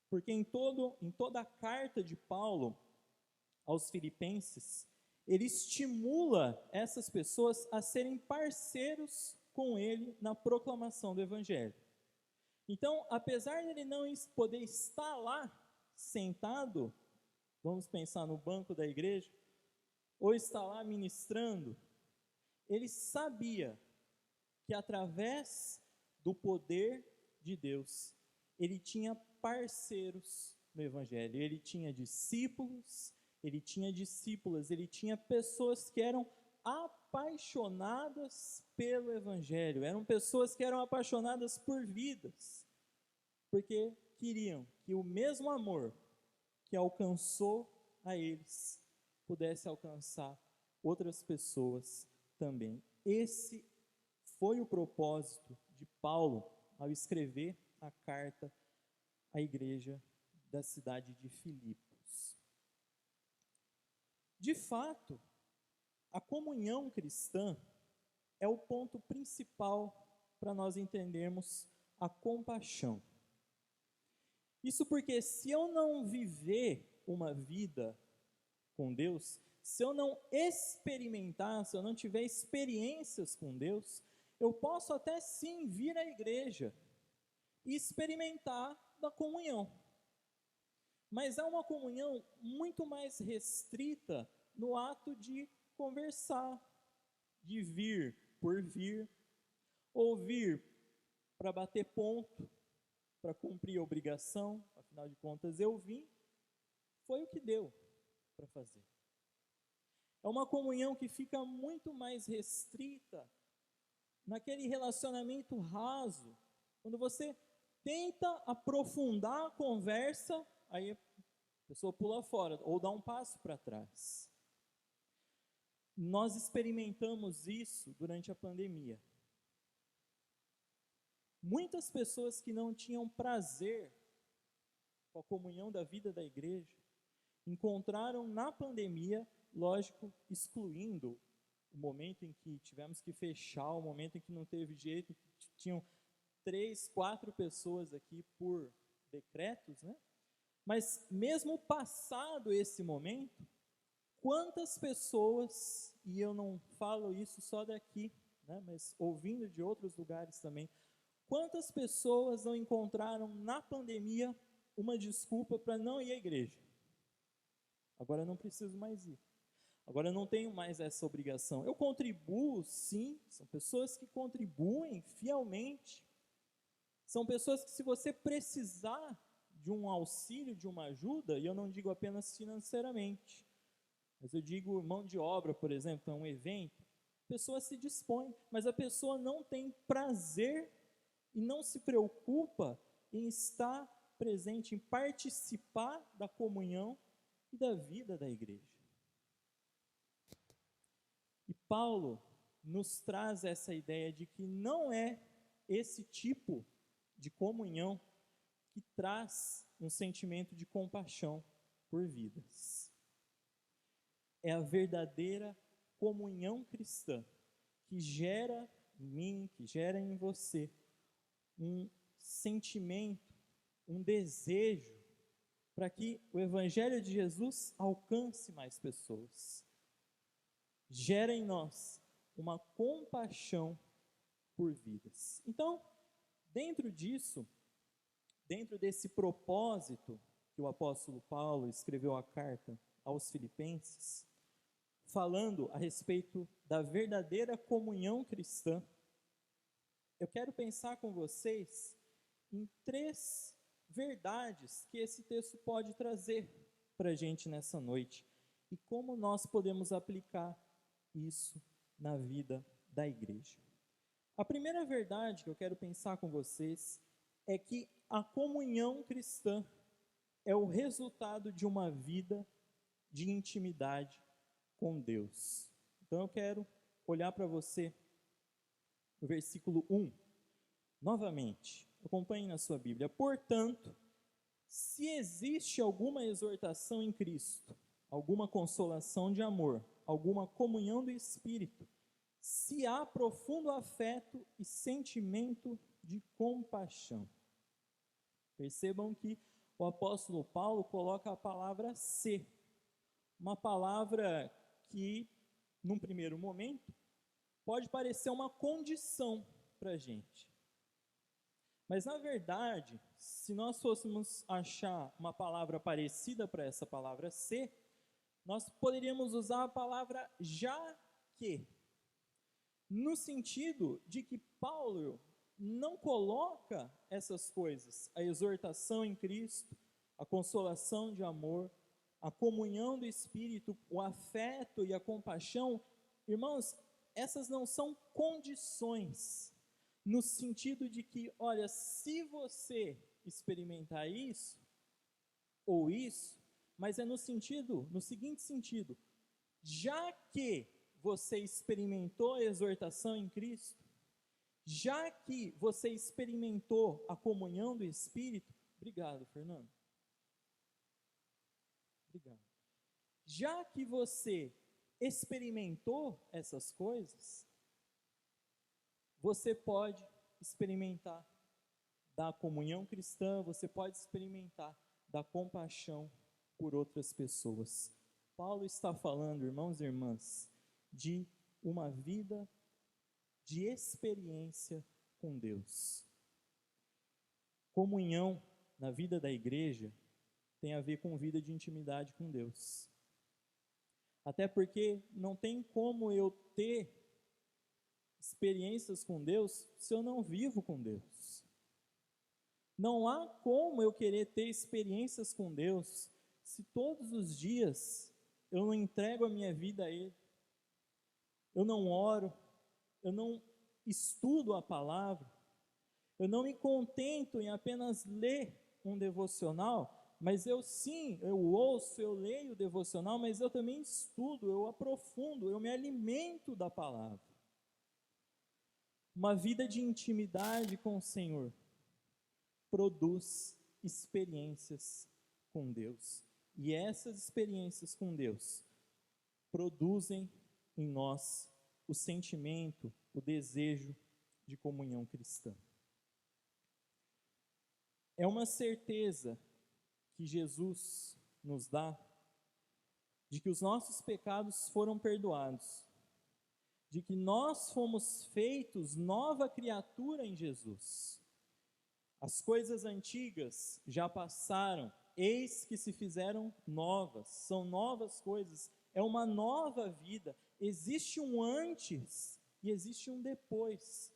Porque em toda a carta de Paulo aos Filipenses, ele estimula essas pessoas a serem parceiros com ele na proclamação do Evangelho. Então, apesar de ele não poder estar lá, sentado, vamos pensar no banco da igreja, ou estar lá ministrando, ele sabia que através do poder de Deus, ele tinha parceiros no Evangelho, ele tinha discípulos, ele tinha discípulas, ele tinha pessoas que eram apaixonadas pelo Evangelho, eram pessoas que eram apaixonadas por vidas, porque queriam que o mesmo amor que alcançou a eles pudesse alcançar outras pessoas também. Esse foi o propósito de Paulo ao escrever a carta à igreja da cidade de Filipos. De fato, a comunhão cristã é o ponto principal para nós entendermos a compaixão. Isso porque se eu não viver uma vida com Deus, se eu não experimentar, se eu não tiver experiências com Deus, eu posso até sim vir à igreja e experimentar da comunhão. Mas é uma comunhão muito mais restrita no ato de conversar, de vir por vir, ouvir para bater ponto, para cumprir a obrigação, afinal de contas eu vim, foi o que deu para fazer. É uma comunhão que fica muito mais restrita naquele relacionamento raso, quando você tenta aprofundar a conversa, aí a pessoa pula fora ou dá um passo para trás. Nós experimentamos isso durante a pandemia. Muitas pessoas que não tinham prazer com a comunhão da vida da igreja, encontraram na pandemia, lógico, excluindo o momento em que tivemos que fechar, o momento em que não teve jeito, tinham 3, 4 pessoas aqui por decretos, né? Mas mesmo passado esse momento, quantas pessoas, e eu não falo isso só daqui, né, mas ouvindo de outros lugares também, quantas pessoas não encontraram na pandemia uma desculpa para não ir à igreja? Agora eu não preciso mais ir. Agora eu não tenho mais essa obrigação. Eu contribuo, sim, são pessoas que contribuem fielmente. São pessoas que, se você precisar de um auxílio, de uma ajuda, e eu não digo apenas financeiramente, mas eu digo mão de obra, por exemplo, é um evento, a pessoa se dispõe, mas a pessoa não tem prazer e não se preocupa em estar presente, em participar da comunhão e da vida da igreja. E Paulo nos traz essa ideia de que não é esse tipo de comunhão que traz um sentimento de compaixão por vidas. É a verdadeira comunhão cristã que gera em mim, que gera em você um sentimento, um desejo para que o Evangelho de Jesus alcance mais pessoas. Gera em nós uma compaixão por vidas. Então, dentro disso, dentro desse propósito que o apóstolo Paulo escreveu a carta aos Filipenses, falando a respeito da verdadeira comunhão cristã, eu quero pensar com vocês em 3 verdades que esse texto pode trazer para a gente nessa noite e como nós podemos aplicar isso na vida da igreja. A primeira verdade que eu quero pensar com vocês é que a comunhão cristã é o resultado de uma vida de intimidade com Deus. Então eu quero olhar para você no versículo 1. Novamente, acompanhe na sua Bíblia. Portanto, se existe alguma exortação em Cristo, alguma consolação de amor, alguma comunhão do Espírito, se há profundo afeto e sentimento de compaixão. Percebam que o apóstolo Paulo coloca a palavra se, uma palavra que, num primeiro momento, pode parecer uma condição para a gente. Mas, na verdade, se nós fôssemos achar uma palavra parecida para essa palavra se, nós poderíamos usar a palavra já que. no sentido de que Paulo não coloca essas coisas, a exortação em Cristo, a consolação de amor, a comunhão do Espírito, o afeto e a compaixão, irmãos, essas não são condições, no sentido de que, olha, se você experimentar isso, ou isso, mas é no seguinte sentido, já que você experimentou a exortação em Cristo, já que você experimentou a comunhão do Espírito, obrigado, Fernando. Obrigado. Já que você experimentou essas coisas, você pode experimentar da comunhão cristã, você pode experimentar da compaixão por outras pessoas. Paulo está falando, irmãos e irmãs, de uma vida de experiência com Deus. Comunhão na vida da igreja tem a ver com vida de intimidade com Deus. Até porque não tem como eu ter experiências com Deus se eu não vivo com Deus. Não há como eu querer ter experiências com Deus se todos os dias eu não entrego a minha vida a Ele, eu não oro, eu não estudo a palavra, eu não me contento em apenas ler um devocional, mas eu ouço, eu leio o devocional, mas eu também estudo, eu aprofundo, eu me alimento da palavra. Uma vida de intimidade com o Senhor produz experiências com Deus. E essas experiências com Deus produzem em nós o sentimento, o desejo de comunhão cristã. É uma certeza que Jesus nos dá de que os nossos pecados foram perdoados, de que nós fomos feitos nova criatura em Jesus. As coisas antigas já passaram, eis que se fizeram novas, são novas coisas, é uma nova vida, existe um antes e existe um depois,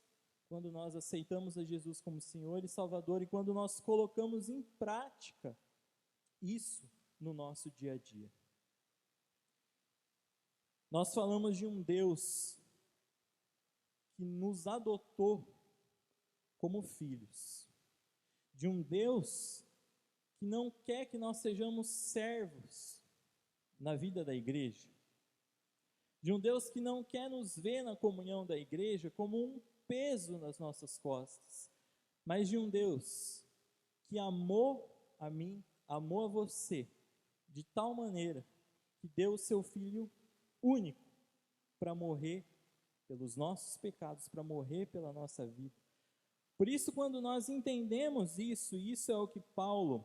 quando nós aceitamos a Jesus como Senhor e Salvador e quando nós colocamos em prática isso no nosso dia a dia. Nós falamos de um Deus que nos adotou como filhos, de um Deus que não quer que nós sejamos servos na vida da igreja, de um Deus que não quer nos ver na comunhão da igreja como um peso nas nossas costas, mas de um Deus que amou a mim, amou a você, de tal maneira que deu o seu Filho único para morrer pelos nossos pecados, para morrer pela nossa vida. Por isso, quando nós entendemos isso, e isso é o que Paulo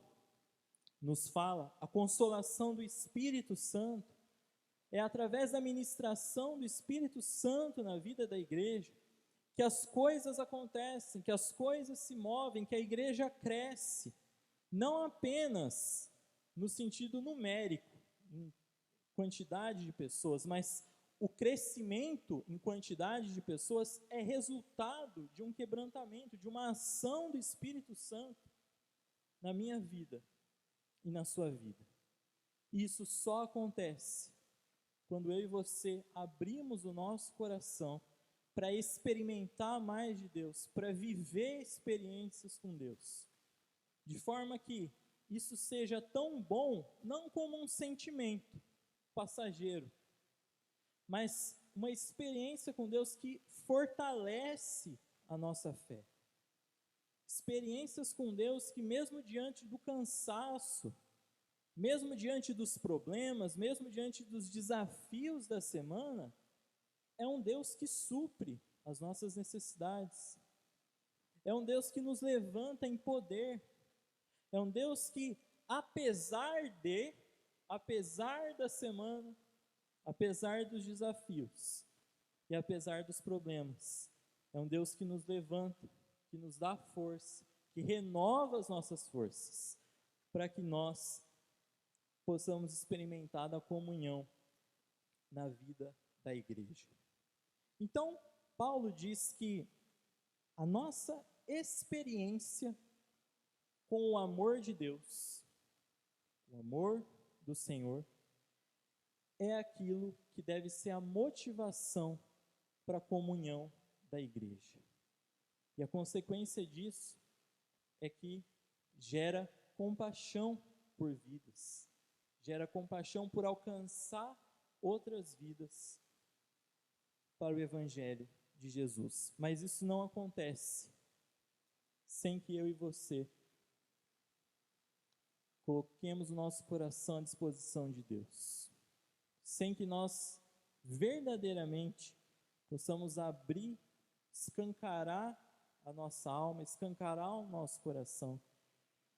nos fala, a consolação do Espírito Santo, é através da ministração do Espírito Santo na vida da igreja, que as coisas acontecem, que as coisas se movem, que a igreja cresce, não apenas no sentido numérico, em quantidade de pessoas, mas o crescimento em quantidade de pessoas é resultado de um quebrantamento, de uma ação do Espírito Santo na minha vida e na sua vida. E isso só acontece quando eu e você abrimos o nosso coração para experimentar mais de Deus, para viver experiências com Deus, de forma que isso seja tão bom, não como um sentimento passageiro, mas uma experiência com Deus que fortalece a nossa fé. Experiências com Deus que mesmo diante do cansaço, mesmo diante dos problemas, mesmo diante dos desafios da semana, é um Deus que supre as nossas necessidades. É um Deus que nos levanta em poder. É um Deus que, apesar da semana, apesar dos desafios e apesar dos problemas, é um Deus que nos levanta, que nos dá força, que renova as nossas forças, para que nós possamos experimentar da comunhão na vida da igreja. Então, Paulo diz que a nossa experiência com o amor de Deus, o amor do Senhor, é aquilo que deve ser a motivação para a comunhão da igreja. E a consequência disso é que gera compaixão por vidas, gera compaixão por alcançar outras vidas para o Evangelho de Jesus. Mas isso não acontece sem que eu e você coloquemos o nosso coração à disposição de Deus, sem que nós verdadeiramente possamos abrir, escancarar a nossa alma, escancarar o nosso coração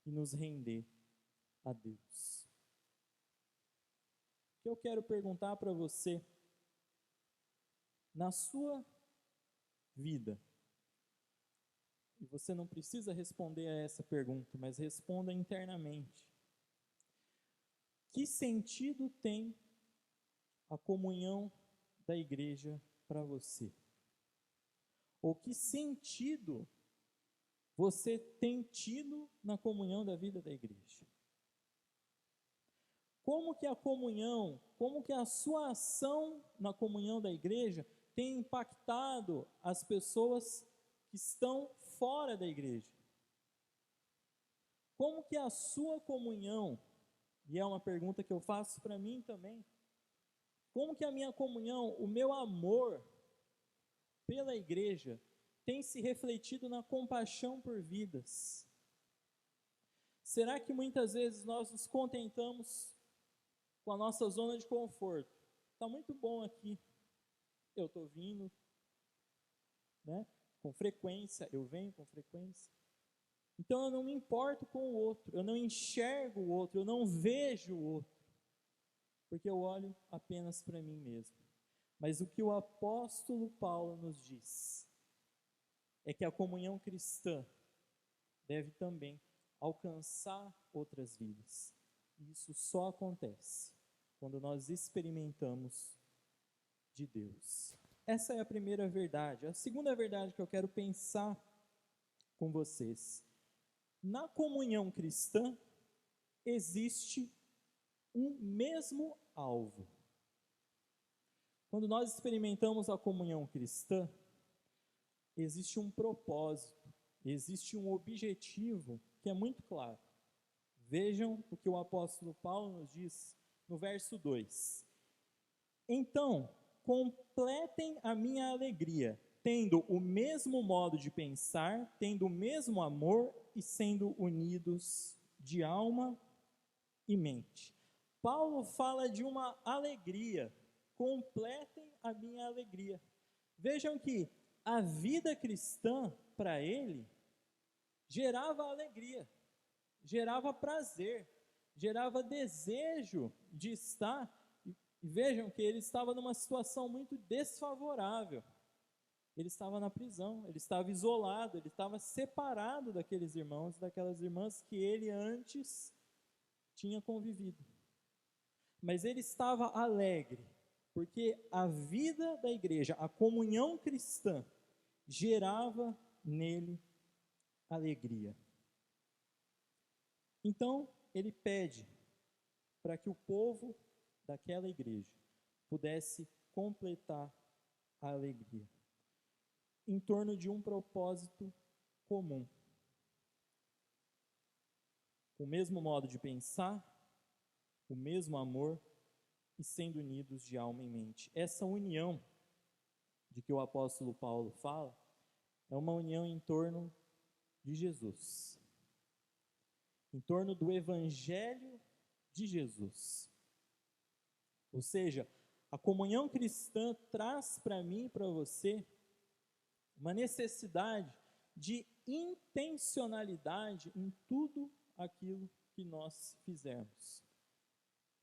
e nos render a Deus. O que eu quero perguntar para você, na sua vida, e você não precisa responder a essa pergunta, mas responda internamente: que sentido tem a comunhão da igreja para você? Ou que sentido você tem tido na comunhão da vida da igreja? Como que a comunhão, como que a sua ação na comunhão da igreja tem impactado as pessoas que estão fora da igreja? Como que a sua comunhão, e é uma pergunta que eu faço para mim também, como que a minha comunhão, o meu amor pela igreja tem se refletido na compaixão por vidas? Será que muitas vezes nós nos contentamos com a nossa zona de conforto? Está muito bom aqui, eu estou vindo, né? Com frequência, eu venho com frequência. Então eu não me importo com o outro, eu não enxergo o outro, eu não vejo o outro, porque eu olho apenas para mim mesmo. Mas o que o apóstolo Paulo nos diz é que a comunhão cristã deve também alcançar outras vidas. E isso só acontece quando nós experimentamos de Deus. Essa é a primeira verdade. A segunda verdade que eu quero pensar com vocês: na comunhão cristã existe um mesmo alvo. Quando nós experimentamos a comunhão cristã, existe um propósito, existe um objetivo que é muito claro. Vejam o que o apóstolo Paulo nos diz no verso 2. Então, completem a minha alegria, tendo o mesmo modo de pensar, tendo o mesmo amor e sendo unidos de alma e mente. Paulo fala de uma alegria. Completem a minha alegria. Vejam que a vida cristã, para ele, gerava alegria, gerava prazer, gerava desejo de estar. E vejam que ele estava numa situação muito desfavorável. Ele estava na prisão, ele estava isolado, ele estava separado daqueles irmãos, daquelas irmãs que ele antes tinha convivido. Mas ele estava alegre, porque a vida da igreja, a comunhão cristã, gerava nele alegria. Então, ele pede para que o povo daquela igreja pudesse completar a alegria em torno de um propósito comum. O mesmo modo de pensar, o mesmo amor e sendo unidos de alma e mente. Essa união de que o apóstolo Paulo fala é uma união em torno de Jesus, em torno do Evangelho de Jesus. Ou seja, a comunhão cristã traz para mim e para você uma necessidade de intencionalidade em tudo aquilo que nós fizermos.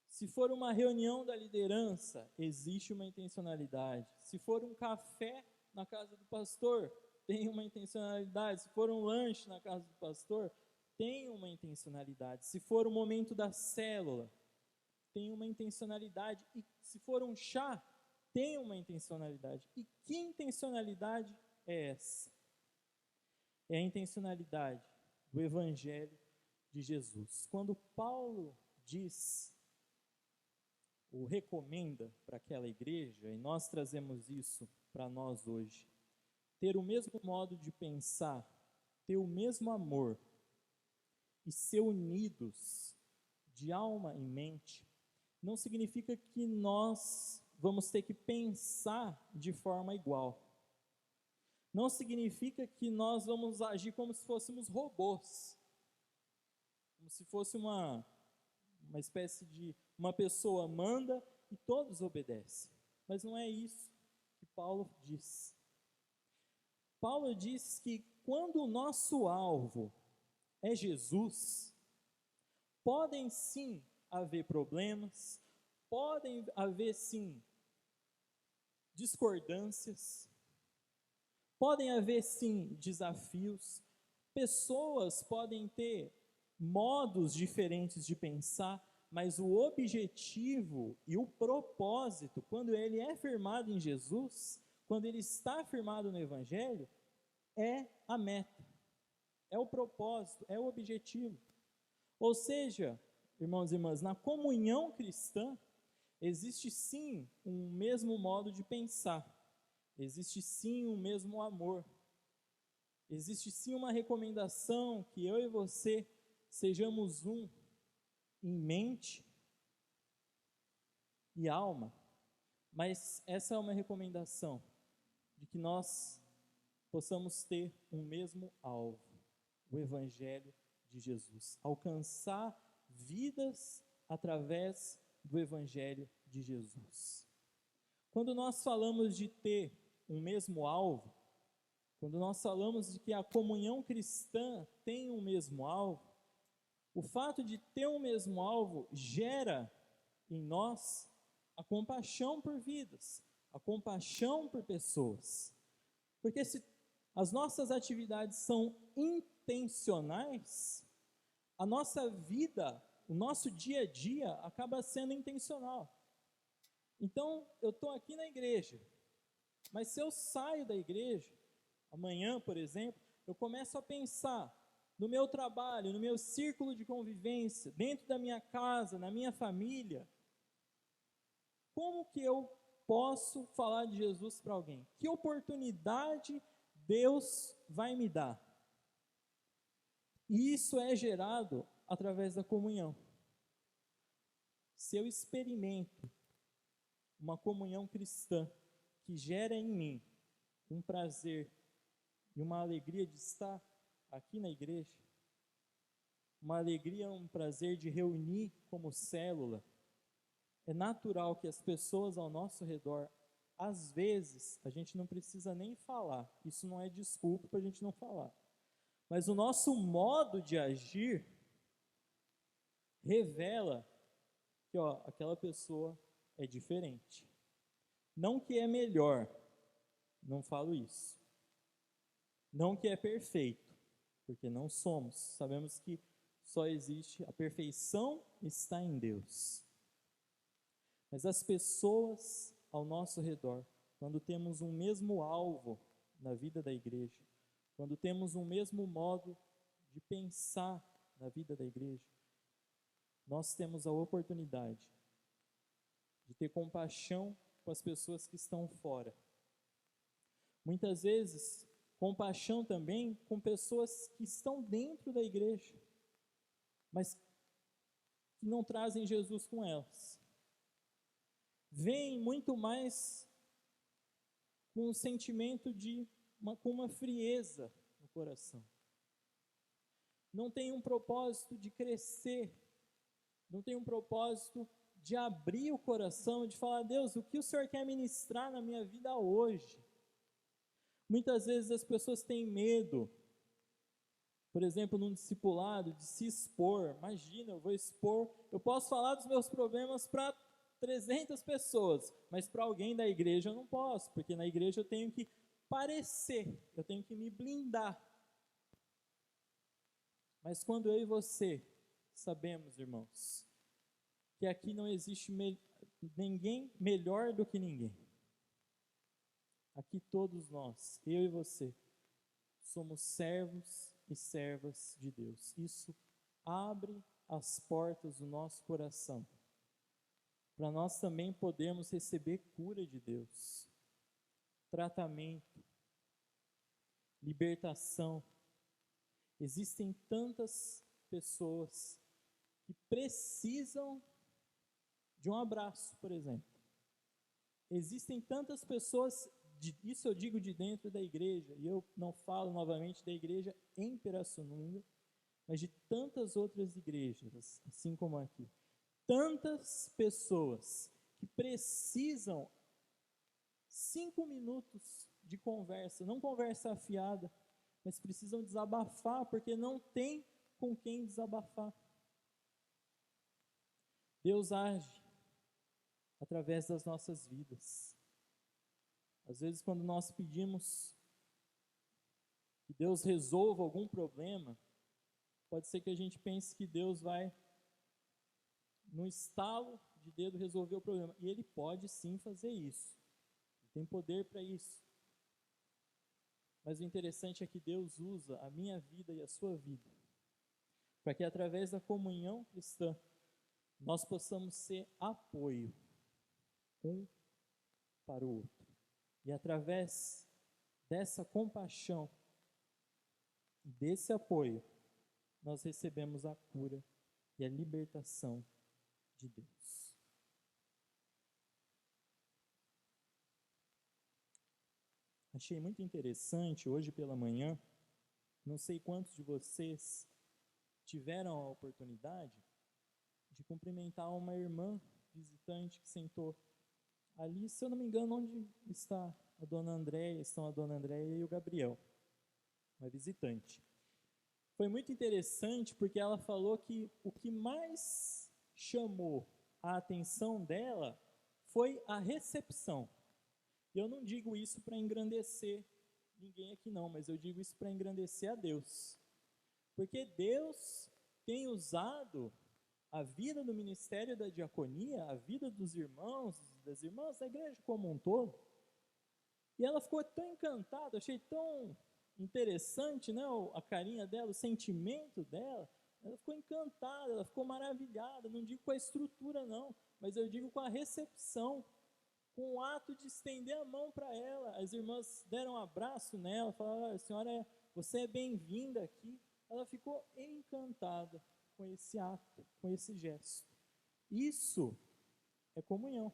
Se for uma reunião da liderança, existe uma intencionalidade. Se for um café na casa do pastor, tem uma intencionalidade. Se for um lanche na casa do pastor, tem uma intencionalidade. Se for o momento da célula, tem uma intencionalidade. E se for um chá, tem uma intencionalidade. E que intencionalidade é essa? É a intencionalidade do Evangelho de Jesus. Quando Paulo diz, ou recomenda para aquela igreja, e nós trazemos isso para nós hoje, ter o mesmo modo de pensar, ter o mesmo amor e ser unidos de alma e mente, não significa que nós vamos ter que pensar de forma igual. Não significa que nós vamos agir como se fôssemos robôs, como se fosse uma espécie de uma pessoa manda e todos obedecem. Mas não é isso que Paulo diz. Paulo diz que quando o nosso alvo é Jesus, podem sim haver problemas, podem haver sim discordâncias, podem haver sim desafios, pessoas podem ter modos diferentes de pensar, mas o objetivo e o propósito, quando ele é firmado em Jesus, quando ele está firmado no Evangelho, é a meta, é o propósito, é o objetivo. Ou seja, irmãos e irmãs, na comunhão cristã, existe sim um mesmo modo de pensar, existe sim um mesmo amor, existe sim uma recomendação que eu e você sejamos um em mente e alma, mas essa é uma recomendação de que nós possamos ter um mesmo alvo, o Evangelho de Jesus, alcançar vidas através do Evangelho de Jesus. Quando nós falamos de ter um mesmo alvo, quando nós falamos de que a comunhão cristã tem um mesmo alvo, o fato de ter um mesmo alvo gera em nós a compaixão por vidas, a compaixão por pessoas. Porque se as nossas atividades são intencionais, a nossa vida, o nosso dia a dia acaba sendo intencional. Então, eu estou aqui na igreja, mas se eu saio da igreja, amanhã, por exemplo, eu começo a pensar no meu trabalho, no meu círculo de convivência, dentro da minha casa, na minha família, como que eu posso falar de Jesus para alguém? Que oportunidade Deus vai me dar? E isso é gerado através da comunhão. Se eu experimento uma comunhão cristã que gera em mim um prazer e uma alegria de estar aqui na igreja, uma alegria, um prazer de reunir como célula, é natural que as pessoas ao nosso redor, às vezes, a gente não precisa nem falar, isso não é desculpa para a gente não falar, mas o nosso modo de agir revela que aquela pessoa é diferente. Não que é melhor, não falo isso. Não que é perfeito, porque não somos. Sabemos que só existe, a perfeição está em Deus. Mas as pessoas ao nosso redor, quando temos um mesmo alvo na vida da igreja, quando temos um mesmo modo de pensar na vida da igreja, nós temos a oportunidade de ter compaixão com as pessoas que estão fora. Muitas vezes, compaixão também com pessoas que estão dentro da igreja, mas que não trazem Jesus com elas. Vêm muito mais com um sentimento com uma frieza no coração. Não tem um propósito de crescer, não tem um propósito de abrir o coração, de falar, Deus, o que o Senhor quer ministrar na minha vida hoje? Muitas vezes as pessoas têm medo, por exemplo, num discipulado, de se expor. Imagina, eu posso falar dos meus problemas para 300 pessoas, mas para alguém da igreja eu não posso, porque na igreja eu tenho que parecer, eu tenho que me blindar. Mas quando eu e você sabemos, irmãos, que aqui não existe ninguém melhor do que ninguém, Aqui todos nós, eu e você, somos servos e servas de Deus. Isso abre as portas do nosso coração para nós também podermos receber cura de Deus, tratamento, libertação. Existem tantas pessoas que precisam de um abraço, por exemplo. Existem tantas pessoas, isso eu digo de dentro da igreja, e eu não falo novamente da igreja em Pirassununga, mas de tantas outras igrejas, assim como aqui. Tantas pessoas que precisam 5 minutos de conversa, não conversa afiada, mas precisam desabafar, porque não tem com quem desabafar. Deus age através das nossas vidas. Às vezes, quando nós pedimos que Deus resolva algum problema, pode ser que a gente pense que Deus vai, no estalo de dedo, resolver o problema. E Ele pode sim fazer isso. Ele tem poder para isso. Mas o interessante é que Deus usa a minha vida e a sua vida para que, através da comunhão cristã, nós possamos ser apoio um para o outro. E através dessa compaixão e desse apoio, nós recebemos a cura e a libertação de Deus. Achei muito interessante hoje pela manhã, não sei quantos de vocês tiveram a oportunidade de cumprimentar uma irmã visitante que sentou ali, se eu não me engano, onde está a dona Andréia, estão a dona Andréia e o Gabriel, uma visitante. Foi muito interessante porque ela falou que o que mais chamou a atenção dela foi a recepção. E eu não digo isso para engrandecer ninguém aqui não, mas eu digo isso para engrandecer a Deus. Porque Deus tem usado a vida do ministério da diaconia, a vida dos irmãos, das irmãs, da igreja como um todo. E ela ficou tão encantada, achei tão interessante, né, a carinha dela, o sentimento dela. Ela ficou encantada, ela ficou maravilhada, não digo com a estrutura não, mas eu digo com a recepção, com o ato de estender a mão para ela. As irmãs deram um abraço nela, falaram: senhora, você é bem-vinda aqui. Ela ficou encantada com esse ato, com esse gesto. Isso é comunhão.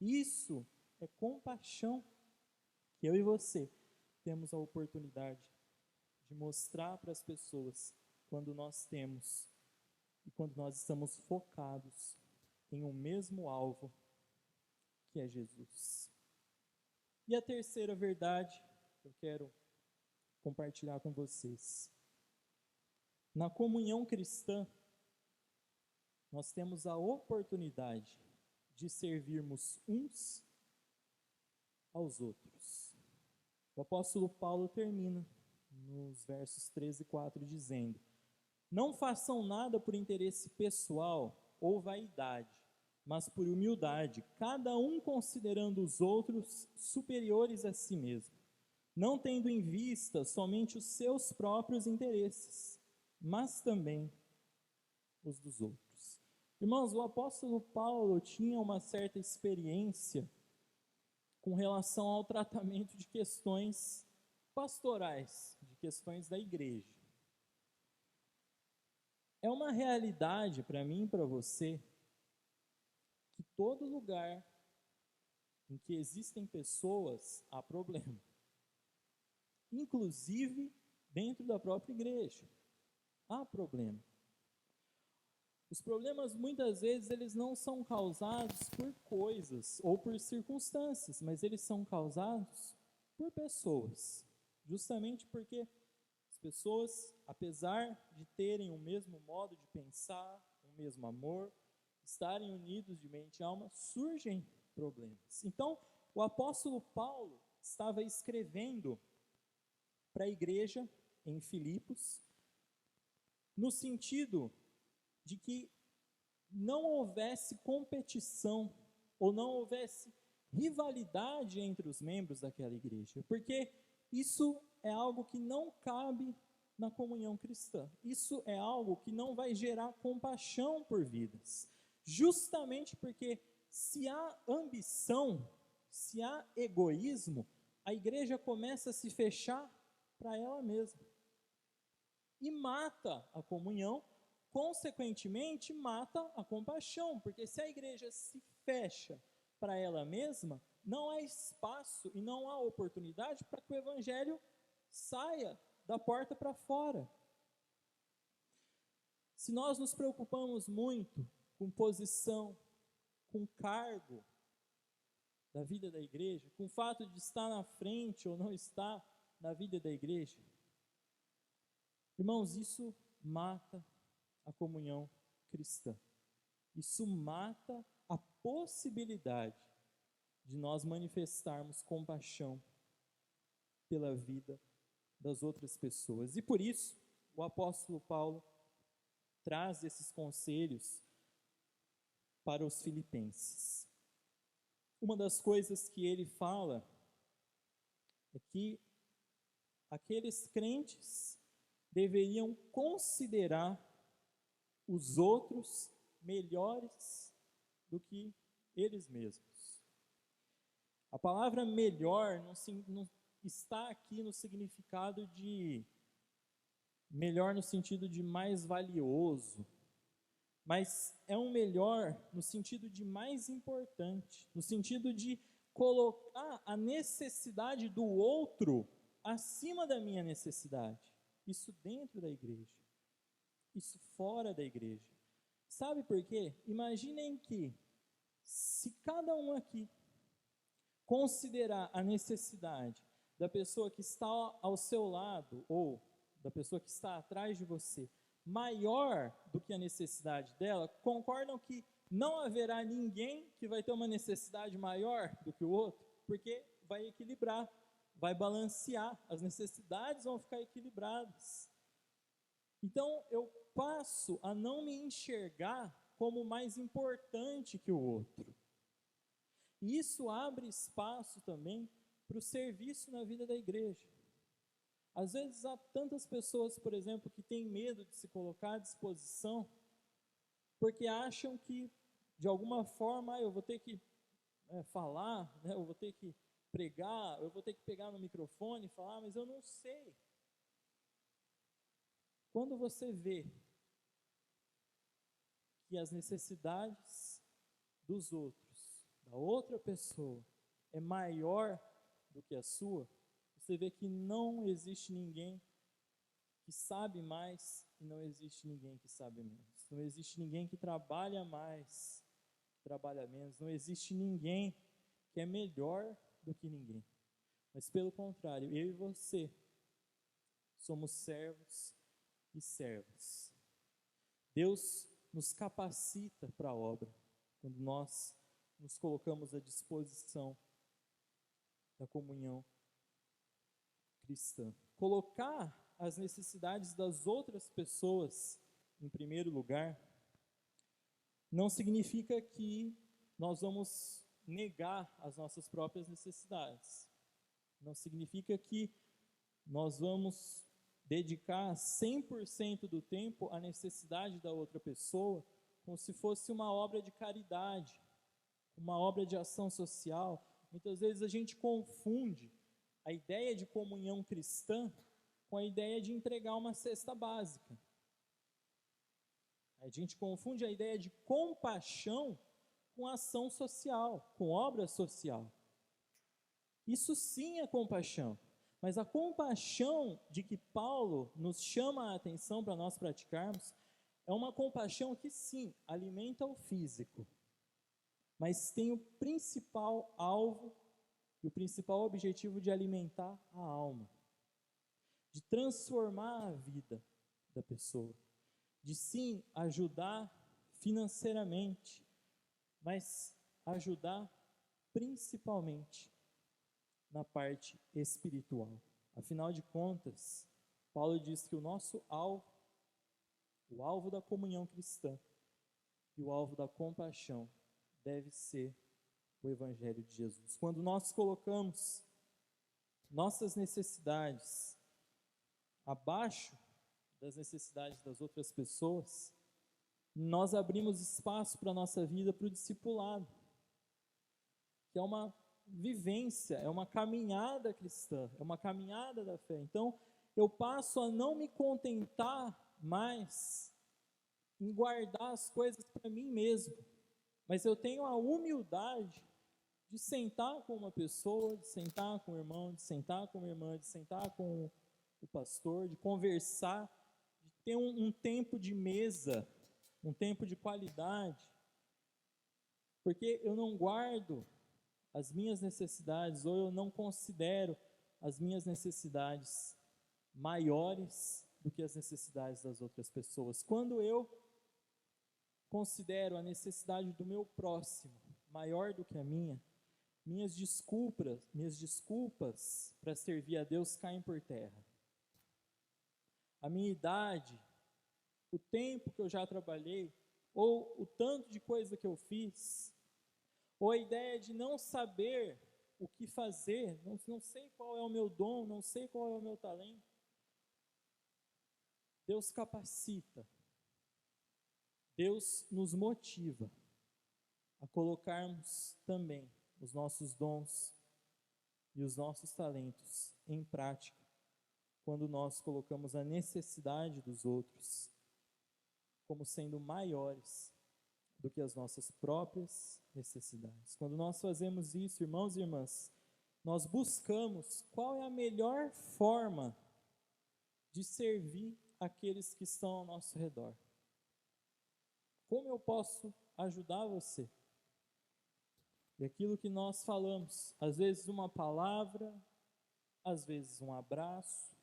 Isso é compaixão que eu e você temos a oportunidade de mostrar para as pessoas quando nós temos e quando nós estamos focados em um mesmo alvo, que é Jesus. E a terceira verdade que eu quero compartilhar com vocês. Na comunhão cristã, nós temos a oportunidade de servirmos uns aos outros. O apóstolo Paulo termina nos versos 13 e 4 dizendo: não façam nada por interesse pessoal ou vaidade, mas por humildade, cada um considerando os outros superiores a si mesmo, não tendo em vista somente os seus próprios interesses, mas também os dos outros. Irmãos, o apóstolo Paulo tinha uma certa experiência com relação ao tratamento de questões pastorais, de questões da igreja. É uma realidade para mim e para você que todo lugar em que existem pessoas há problema, inclusive dentro da própria igreja. Há problema. Os problemas muitas vezes eles não são causados por coisas ou por circunstâncias, mas eles são causados por pessoas. Justamente porque as pessoas, apesar de terem o mesmo modo de pensar, o mesmo amor, estarem unidos de mente e alma, surgem problemas. Então, o apóstolo Paulo estava escrevendo para a igreja em Filipos, no sentido de que não houvesse competição ou não houvesse rivalidade entre os membros daquela igreja, porque isso é algo que não cabe na comunhão cristã. Isso é algo que não vai gerar compaixão por vidas. Justamente porque se há ambição, se há egoísmo, a igreja começa a se fechar para ela mesma. E mata a comunhão, consequentemente mata a compaixão, porque se a igreja se fecha para ela mesma, não há espaço e não há oportunidade para que o evangelho saia da porta para fora. Se nós nos preocupamos muito com posição, com cargo da vida da igreja, com o fato de estar na frente ou não estar na vida da igreja, irmãos, isso mata a comunhão cristã. Isso mata a possibilidade de nós manifestarmos compaixão pela vida das outras pessoas. E por isso, o apóstolo Paulo traz esses conselhos para os filipenses. Uma das coisas que ele fala é que aqueles crentes deveriam considerar os outros melhores do que eles mesmos. A palavra melhor não está aqui no significado de melhor no sentido de mais valioso, mas é um melhor no sentido de mais importante, no sentido de colocar a necessidade do outro acima da minha necessidade. Isso dentro da igreja, isso fora da igreja. Sabe por quê? Imaginem que se cada um aqui considerar a necessidade da pessoa que está ao seu lado ou da pessoa que está atrás de você maior do que a necessidade dela, concordam que não haverá ninguém que vai ter uma necessidade maior do que o outro, porque vai equilibrar, vai balancear, as necessidades vão ficar equilibradas. Então eu passo a não me enxergar como mais importante que o outro. E isso abre espaço também para o serviço na vida da igreja. Às vezes há tantas pessoas, por exemplo, que têm medo de se colocar à disposição, porque acham que, de alguma forma, eu vou ter que falar, né, eu vou ter que pregar, eu vou ter que pegar no microfone e falar, mas eu não sei. Quando você vê que as necessidades dos outros, da outra pessoa, é maior do que a sua, você vê que não existe ninguém que sabe mais e não existe ninguém que sabe menos. Não existe ninguém que trabalha mais, que trabalha menos. Não existe ninguém que é melhor do que ninguém. Mas pelo contrário, eu e você somos servos e servas. Deus nos capacita para a obra quando nós nos colocamos à disposição da comunhão cristã. Colocar as necessidades das outras pessoas em primeiro lugar não significa que nós vamos negar as nossas próprias necessidades. Não significa que nós vamos dedicar 100% do tempo à necessidade da outra pessoa como se fosse uma obra de caridade, uma obra de ação social. Muitas vezes a gente confunde a ideia de comunhão cristã com a ideia de entregar uma cesta básica. A gente confunde a ideia de compaixão com ação social, com obra social. Isso sim é compaixão, mas a compaixão de que Paulo nos chama a atenção para nós praticarmos é uma compaixão que sim, alimenta o físico, mas tem o principal alvo e o principal objetivo de alimentar a alma, de transformar a vida da pessoa, de sim ajudar financeiramente, mas ajudar principalmente na parte espiritual. Afinal de contas, Paulo diz que o nosso alvo, o alvo da comunhão cristã e o alvo da compaixão deve ser o Evangelho de Jesus. Quando nós colocamos nossas necessidades abaixo das necessidades das outras pessoas, nós abrimos espaço para a nossa vida, para o discipulado, que é uma vivência, é uma caminhada cristã, é uma caminhada da fé. Então, eu passo a não me contentar mais em guardar as coisas para mim mesmo, mas eu tenho a humildade de sentar com uma pessoa, de sentar com o irmão, de sentar com a irmã, de sentar com o pastor, de conversar, de ter um tempo de mesa, um tempo de qualidade, porque eu não guardo as minhas necessidades, ou eu não considero as minhas necessidades maiores do que as necessidades das outras pessoas. Quando eu considero a necessidade do meu próximo maior do que a minhas desculpas para servir a Deus caem por terra. A minha idade, o tempo que eu já trabalhei, ou o tanto de coisa que eu fiz, ou a ideia de não saber o que fazer, não sei qual é o meu dom, não sei qual é o meu talento. Deus capacita, Deus nos motiva a colocarmos também os nossos dons e os nossos talentos em prática, quando nós colocamos a necessidade dos outros como sendo maiores do que as nossas próprias necessidades. Quando nós fazemos isso, irmãos e irmãs, nós buscamos qual é a melhor forma de servir aqueles que estão ao nosso redor. Como eu posso ajudar você? E aquilo que nós falamos, às vezes uma palavra, às vezes um abraço,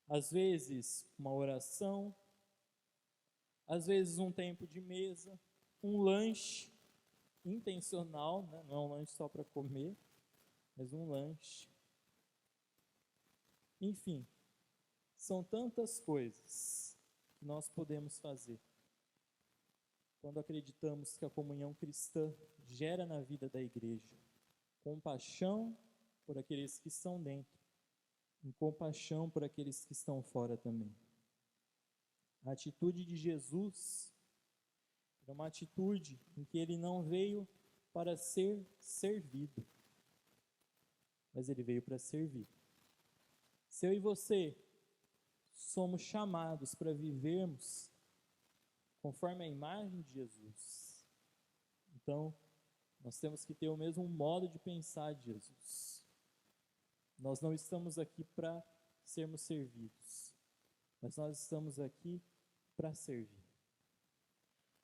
às vezes uma oração, às vezes um tempo de mesa, um lanche intencional, né? Não é um lanche só para comer, mas um lanche. Enfim, são tantas coisas que nós podemos fazer quando acreditamos que a comunhão cristã gera na vida da igreja compaixão por aqueles que estão dentro e compaixão por aqueles que estão fora também. A atitude de Jesus é uma atitude em que ele não veio para ser servido, mas ele veio para servir. Se eu e você somos chamados para vivermos conforme a imagem de Jesus, então nós temos que ter o mesmo modo de pensar de Jesus. Nós não estamos aqui para sermos servidos, mas nós estamos aqui para servir.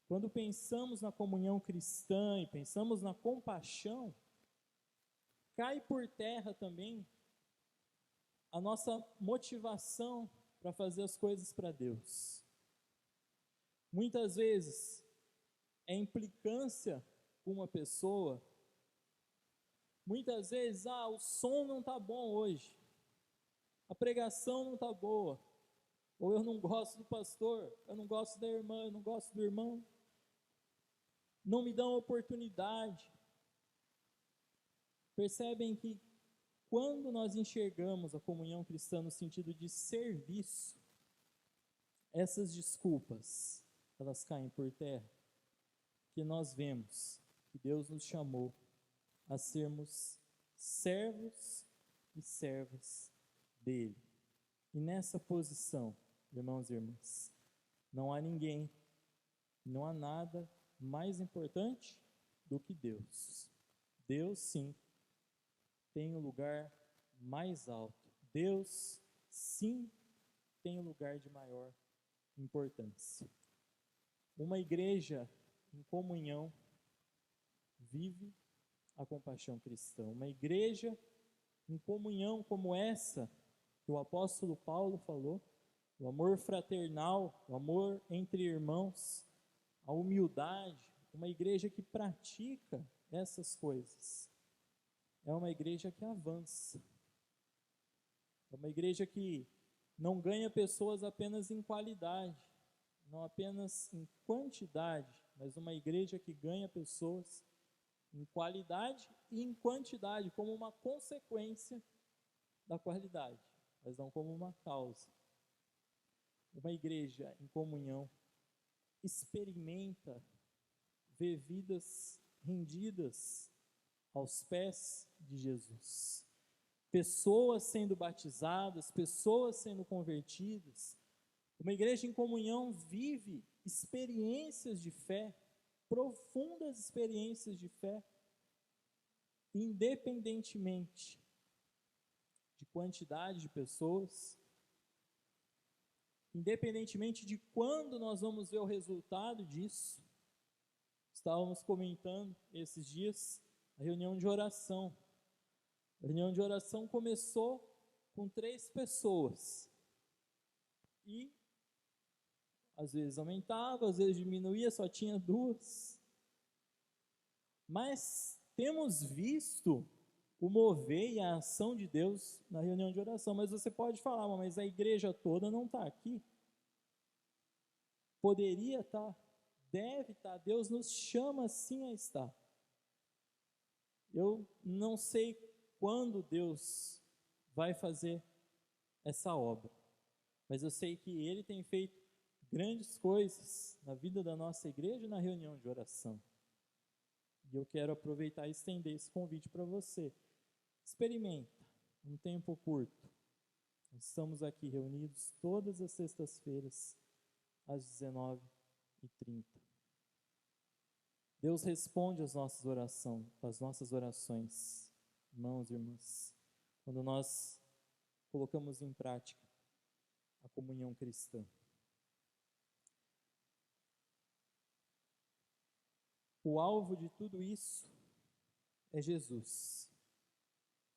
Quando pensamos na comunhão cristã e pensamos na compaixão, cai por terra também a nossa motivação para fazer as coisas para Deus. Muitas vezes é implicância com uma pessoa, muitas vezes, o som não está bom hoje, a pregação não está boa, ou eu não gosto do pastor, eu não gosto da irmã, eu não gosto do irmão, não me dão oportunidade. Percebem que quando nós enxergamos a comunhão cristã no sentido de serviço, essas desculpas, elas caem por terra, que nós vemos que Deus nos chamou a sermos servos e servas dele. E nessa posição, irmãos e irmãs, não há ninguém, não há nada mais importante do que Deus. Deus, sim, tem o lugar mais alto. Deus, sim, tem o lugar de maior importância. Uma igreja em comunhão vive a compaixão cristã. Uma igreja em comunhão como essa que o apóstolo Paulo falou, o amor fraternal, o amor entre irmãos, a humildade, uma igreja que pratica essas coisas, é uma igreja que avança, é uma igreja que não ganha pessoas apenas em qualidade, não apenas em quantidade, mas uma igreja que ganha pessoas em qualidade e em quantidade, como uma consequência da qualidade, mas não como uma causa. Uma igreja em comunhão experimenta ver vidas rendidas aos pés de Jesus. Pessoas sendo batizadas, pessoas sendo convertidas. Uma igreja em comunhão vive experiências de fé, profundas experiências de fé, independentemente de quantidade de pessoas, independentemente de quando nós vamos ver o resultado disso. Estávamos comentando esses dias a reunião de oração. A reunião de oração começou com 3 pessoas. E às vezes aumentava, às vezes diminuía, só tinha 2. Mas temos visto o mover e a ação de Deus na reunião de oração. Mas você pode falar, mas a igreja toda não está aqui. Poderia estar, deve estar. Deus nos chama sim a estar. Eu não sei quando Deus vai fazer essa obra, mas eu sei que Ele tem feito grandes coisas na vida da nossa igreja e na reunião de oração. E eu quero aproveitar e estender esse convite para você. Experimenta, um tempo curto. Nós estamos aqui reunidos todas as sextas-feiras, às 19h30. Deus responde às nossas orações, irmãos e irmãs, quando nós colocamos em prática a comunhão cristã. O alvo de tudo isso é Jesus.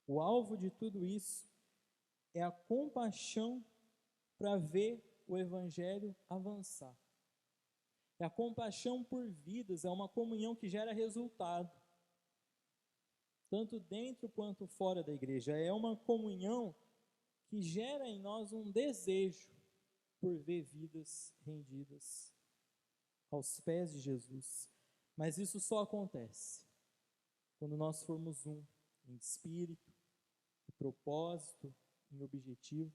O alvo de tudo isso é a compaixão para ver o Evangelho avançar. É a compaixão por vidas, é uma comunhão que gera resultado, tanto dentro quanto fora da igreja. É uma comunhão que gera em nós um desejo por ver vidas rendidas aos pés de Jesus. Mas isso só acontece quando nós formos um em espírito, em propósito, em objetivo.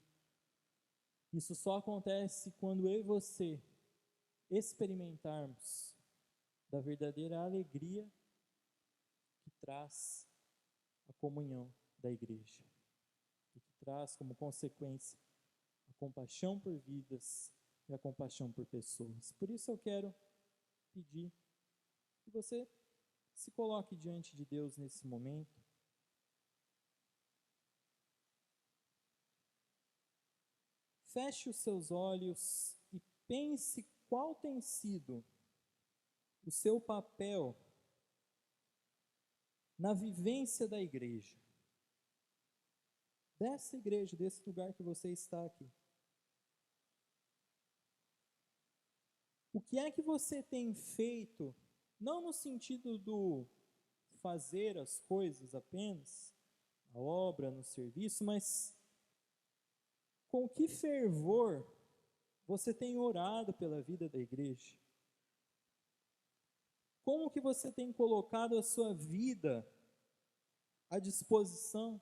Isso só acontece quando eu e você experimentarmos da verdadeira alegria que traz a comunhão da igreja e que traz como consequência a compaixão por vidas e a compaixão por pessoas. Por isso eu quero pedir que você se coloque diante de Deus nesse momento. Feche os seus olhos e pense qual tem sido o seu papel na vivência da igreja. Dessa igreja, desse lugar que você está aqui. O que é que você tem feito, não no sentido do fazer as coisas apenas, a obra, no serviço, mas com que fervor você tem orado pela vida da igreja? Como que você tem colocado a sua vida à disposição?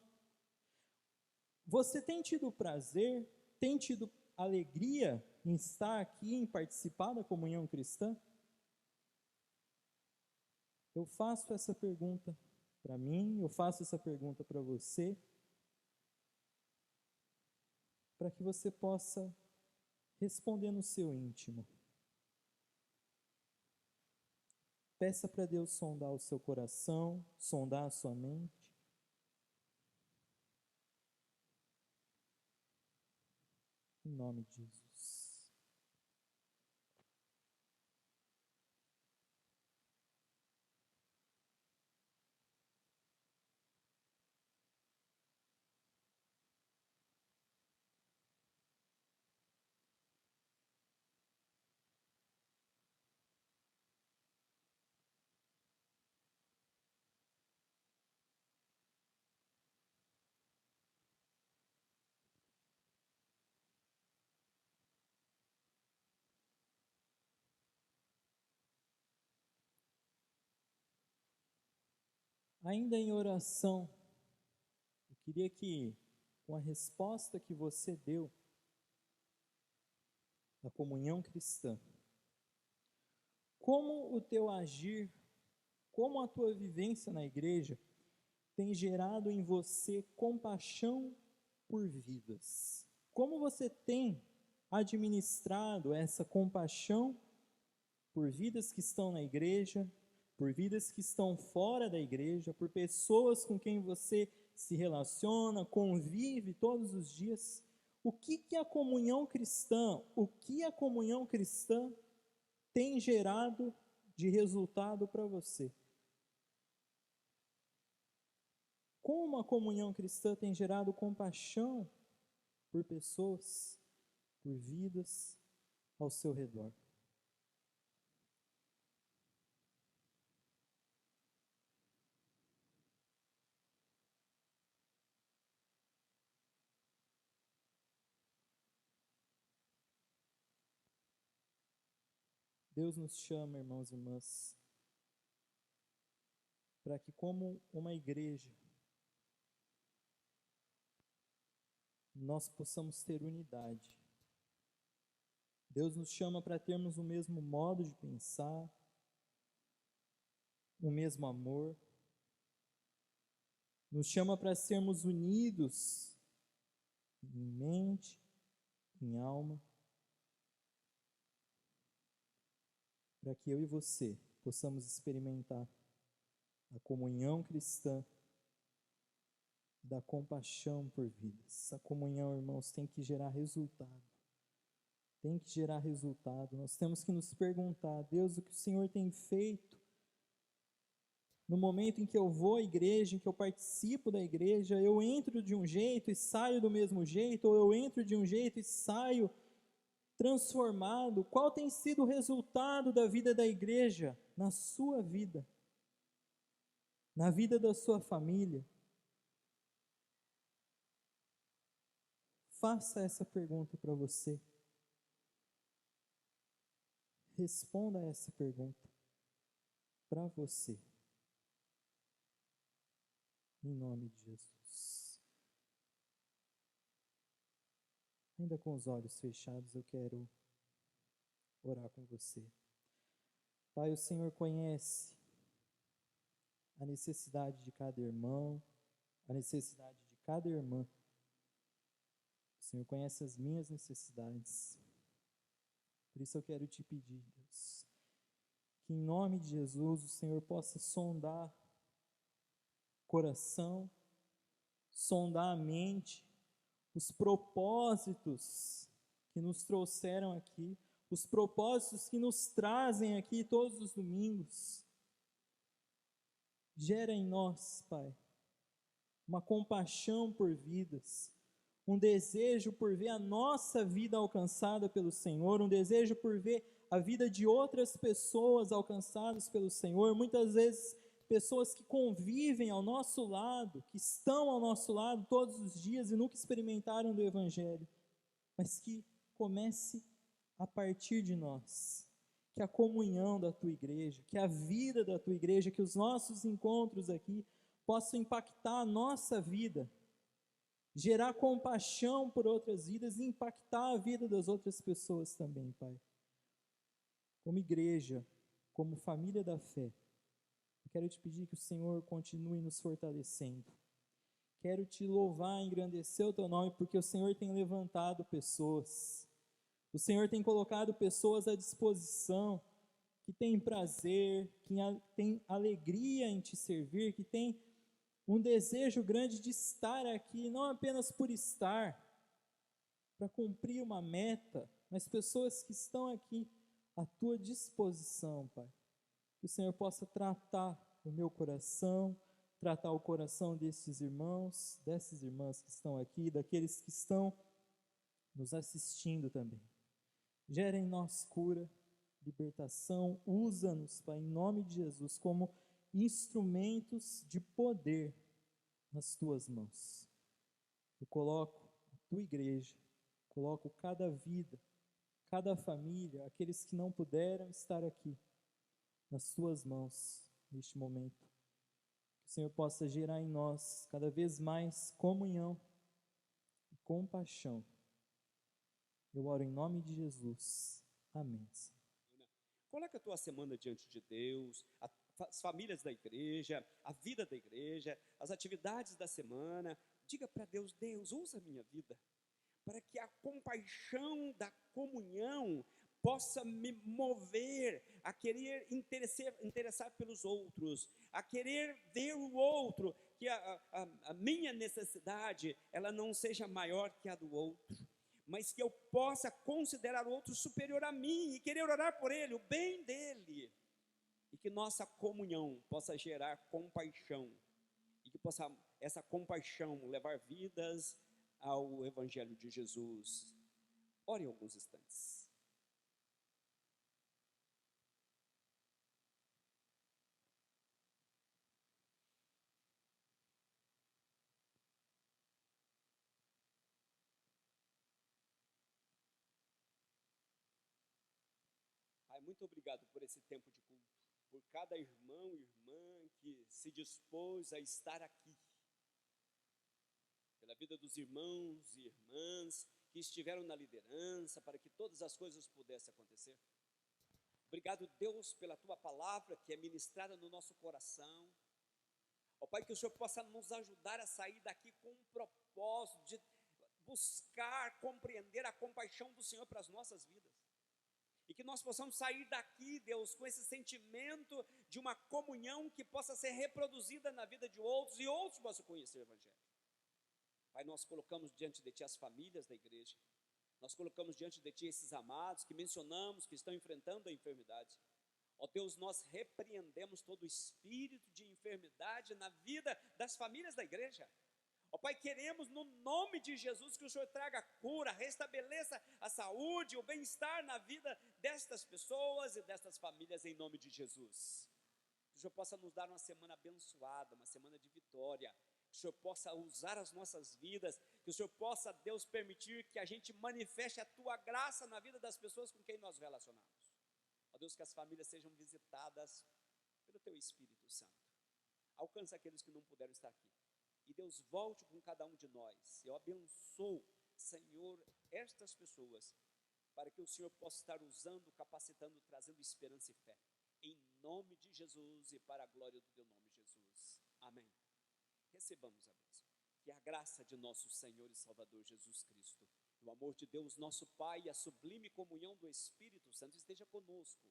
Você tem tido prazer, tem tido alegria em estar aqui, em participar da comunhão cristã? Eu faço essa pergunta para mim, eu faço essa pergunta para você, para que você possa responder no seu íntimo. Peça para Deus sondar o seu coração, sondar a sua mente. Em nome de Jesus. Ainda em oração, eu queria que, com a resposta que você deu à comunhão cristã, como o teu agir, como a tua vivência na igreja tem gerado em você compaixão por vidas? Como você tem administrado essa compaixão por vidas que estão na igreja, por vidas que estão fora da igreja, por pessoas com quem você se relaciona, convive todos os dias? O que a comunhão cristã tem gerado de resultado para você? Como a comunhão cristã tem gerado compaixão por pessoas, por vidas ao seu redor? Deus nos chama, irmãos e irmãs, para que, como uma igreja, nós possamos ter unidade. Deus nos chama para termos o mesmo modo de pensar, o mesmo amor. Nos chama para sermos unidos em mente, em alma, para que eu e você possamos experimentar a comunhão cristã da compaixão por vidas. A comunhão, irmãos, tem que gerar resultado. Tem que gerar resultado. Nós temos que nos perguntar: Deus, o que o Senhor tem feito? No momento em que eu vou à igreja, em que eu participo da igreja, eu entro de um jeito e saio do mesmo jeito, ou eu entro de um jeito e saio transformado? Qual tem sido o resultado da vida da igreja na sua vida, na vida da sua família? Faça essa pergunta para você. Responda a essa pergunta para você. Em nome de Jesus. Ainda com os olhos fechados, eu quero orar com você. Pai, o Senhor conhece a necessidade de cada irmão, a necessidade de cada irmã. O Senhor conhece as minhas necessidades. Por isso eu quero te pedir, Deus, que em nome de Jesus o Senhor possa sondar o coração, sondar a mente, os propósitos que nos trouxeram aqui, os propósitos que nos trazem aqui todos os domingos. Gera em nós, Pai, uma compaixão por vidas, um desejo por ver a nossa vida alcançada pelo Senhor, um desejo por ver a vida de outras pessoas alcançadas pelo Senhor. Muitas vezes, pessoas que convivem ao nosso lado, que estão ao nosso lado todos os dias e nunca experimentaram do Evangelho, mas que comece a partir de nós. Que a comunhão da tua igreja, que a vida da tua igreja, que os nossos encontros aqui possam impactar a nossa vida, gerar compaixão por outras vidas e impactar a vida das outras pessoas também, Pai. Como igreja, como família da fé, eu quero te pedir que o Senhor continue nos fortalecendo. Quero te louvar, engrandecer o teu nome, porque o Senhor tem levantado pessoas. O Senhor tem colocado pessoas à disposição, que têm prazer, que têm alegria em te servir, que têm um desejo grande de estar aqui, não apenas por estar, para cumprir uma meta, mas pessoas que estão aqui à tua disposição, Pai. Que o Senhor possa tratar o meu coração, tratar o coração desses irmãos, dessas irmãs que estão aqui, daqueles que estão nos assistindo também. Gera em nós cura, libertação, usa-nos, Pai, em nome de Jesus, como instrumentos de poder nas tuas mãos. Eu coloco a tua igreja, coloco cada vida, cada família, aqueles que não puderam estar aqui, nas tuas mãos neste momento. Que o Senhor possa gerar em nós cada vez mais comunhão e compaixão. Eu oro em nome de Jesus. Amém. Coloca a tua semana diante de Deus, as famílias da igreja, a vida da igreja, as atividades da semana. Diga para Deus: Deus, usa a minha vida, para que a compaixão da comunhão possa me mover a querer interessar pelos outros, a querer ver o outro, que a minha necessidade, ela não seja maior que a do outro, mas que eu possa considerar o outro superior a mim e querer orar por ele, o bem dele, e que nossa comunhão possa gerar compaixão, e que possa essa compaixão levar vidas ao Evangelho de Jesus. Ore alguns instantes. Pai, muito obrigado por esse tempo de culto, por cada irmão e irmã que se dispôs a estar aqui, pela vida dos irmãos e irmãs que estiveram na liderança, para que todas as coisas pudessem acontecer. Obrigado, Deus, pela tua palavra que é ministrada no nosso coração. Ó Pai, que o Senhor possa nos ajudar a sair daqui com um propósito de buscar compreender a compaixão do Senhor para as nossas vidas. E que nós possamos sair daqui, Deus, com esse sentimento de uma comunhão que possa ser reproduzida na vida de outros e outros possam conhecer o Evangelho. Pai, nós colocamos diante de Ti as famílias da igreja, nós colocamos diante de Ti esses amados que mencionamos, que estão enfrentando a enfermidade. Ó Deus, nós repreendemos todo espírito de enfermidade na vida das famílias da igreja. Ó Pai, queremos no nome de Jesus que o Senhor traga cura, restabeleça a saúde, o bem-estar na vida destas pessoas e destas famílias em nome de Jesus. Que o Senhor possa nos dar uma semana abençoada, uma semana de vitória. Que o Senhor possa usar as nossas vidas, que o Senhor possa, Deus, permitir que a gente manifeste a Tua graça na vida das pessoas com quem nós relacionamos. Ó Deus, que as famílias sejam visitadas pelo Teu Espírito Santo. Alcança aqueles que não puderam estar aqui. E Deus volte com cada um de nós. Eu abençoo, Senhor, estas pessoas, para que o Senhor possa estar usando, capacitando, trazendo esperança e fé. Em nome de Jesus e para a glória do Teu nome, Jesus. Amém. Recebamos a bênção. Que a graça de nosso Senhor e Salvador Jesus Cristo, o amor de Deus, nosso Pai, e a sublime comunhão do Espírito Santo esteja conosco,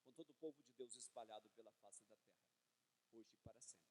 com todo o povo de Deus espalhado pela face da terra, hoje e para sempre.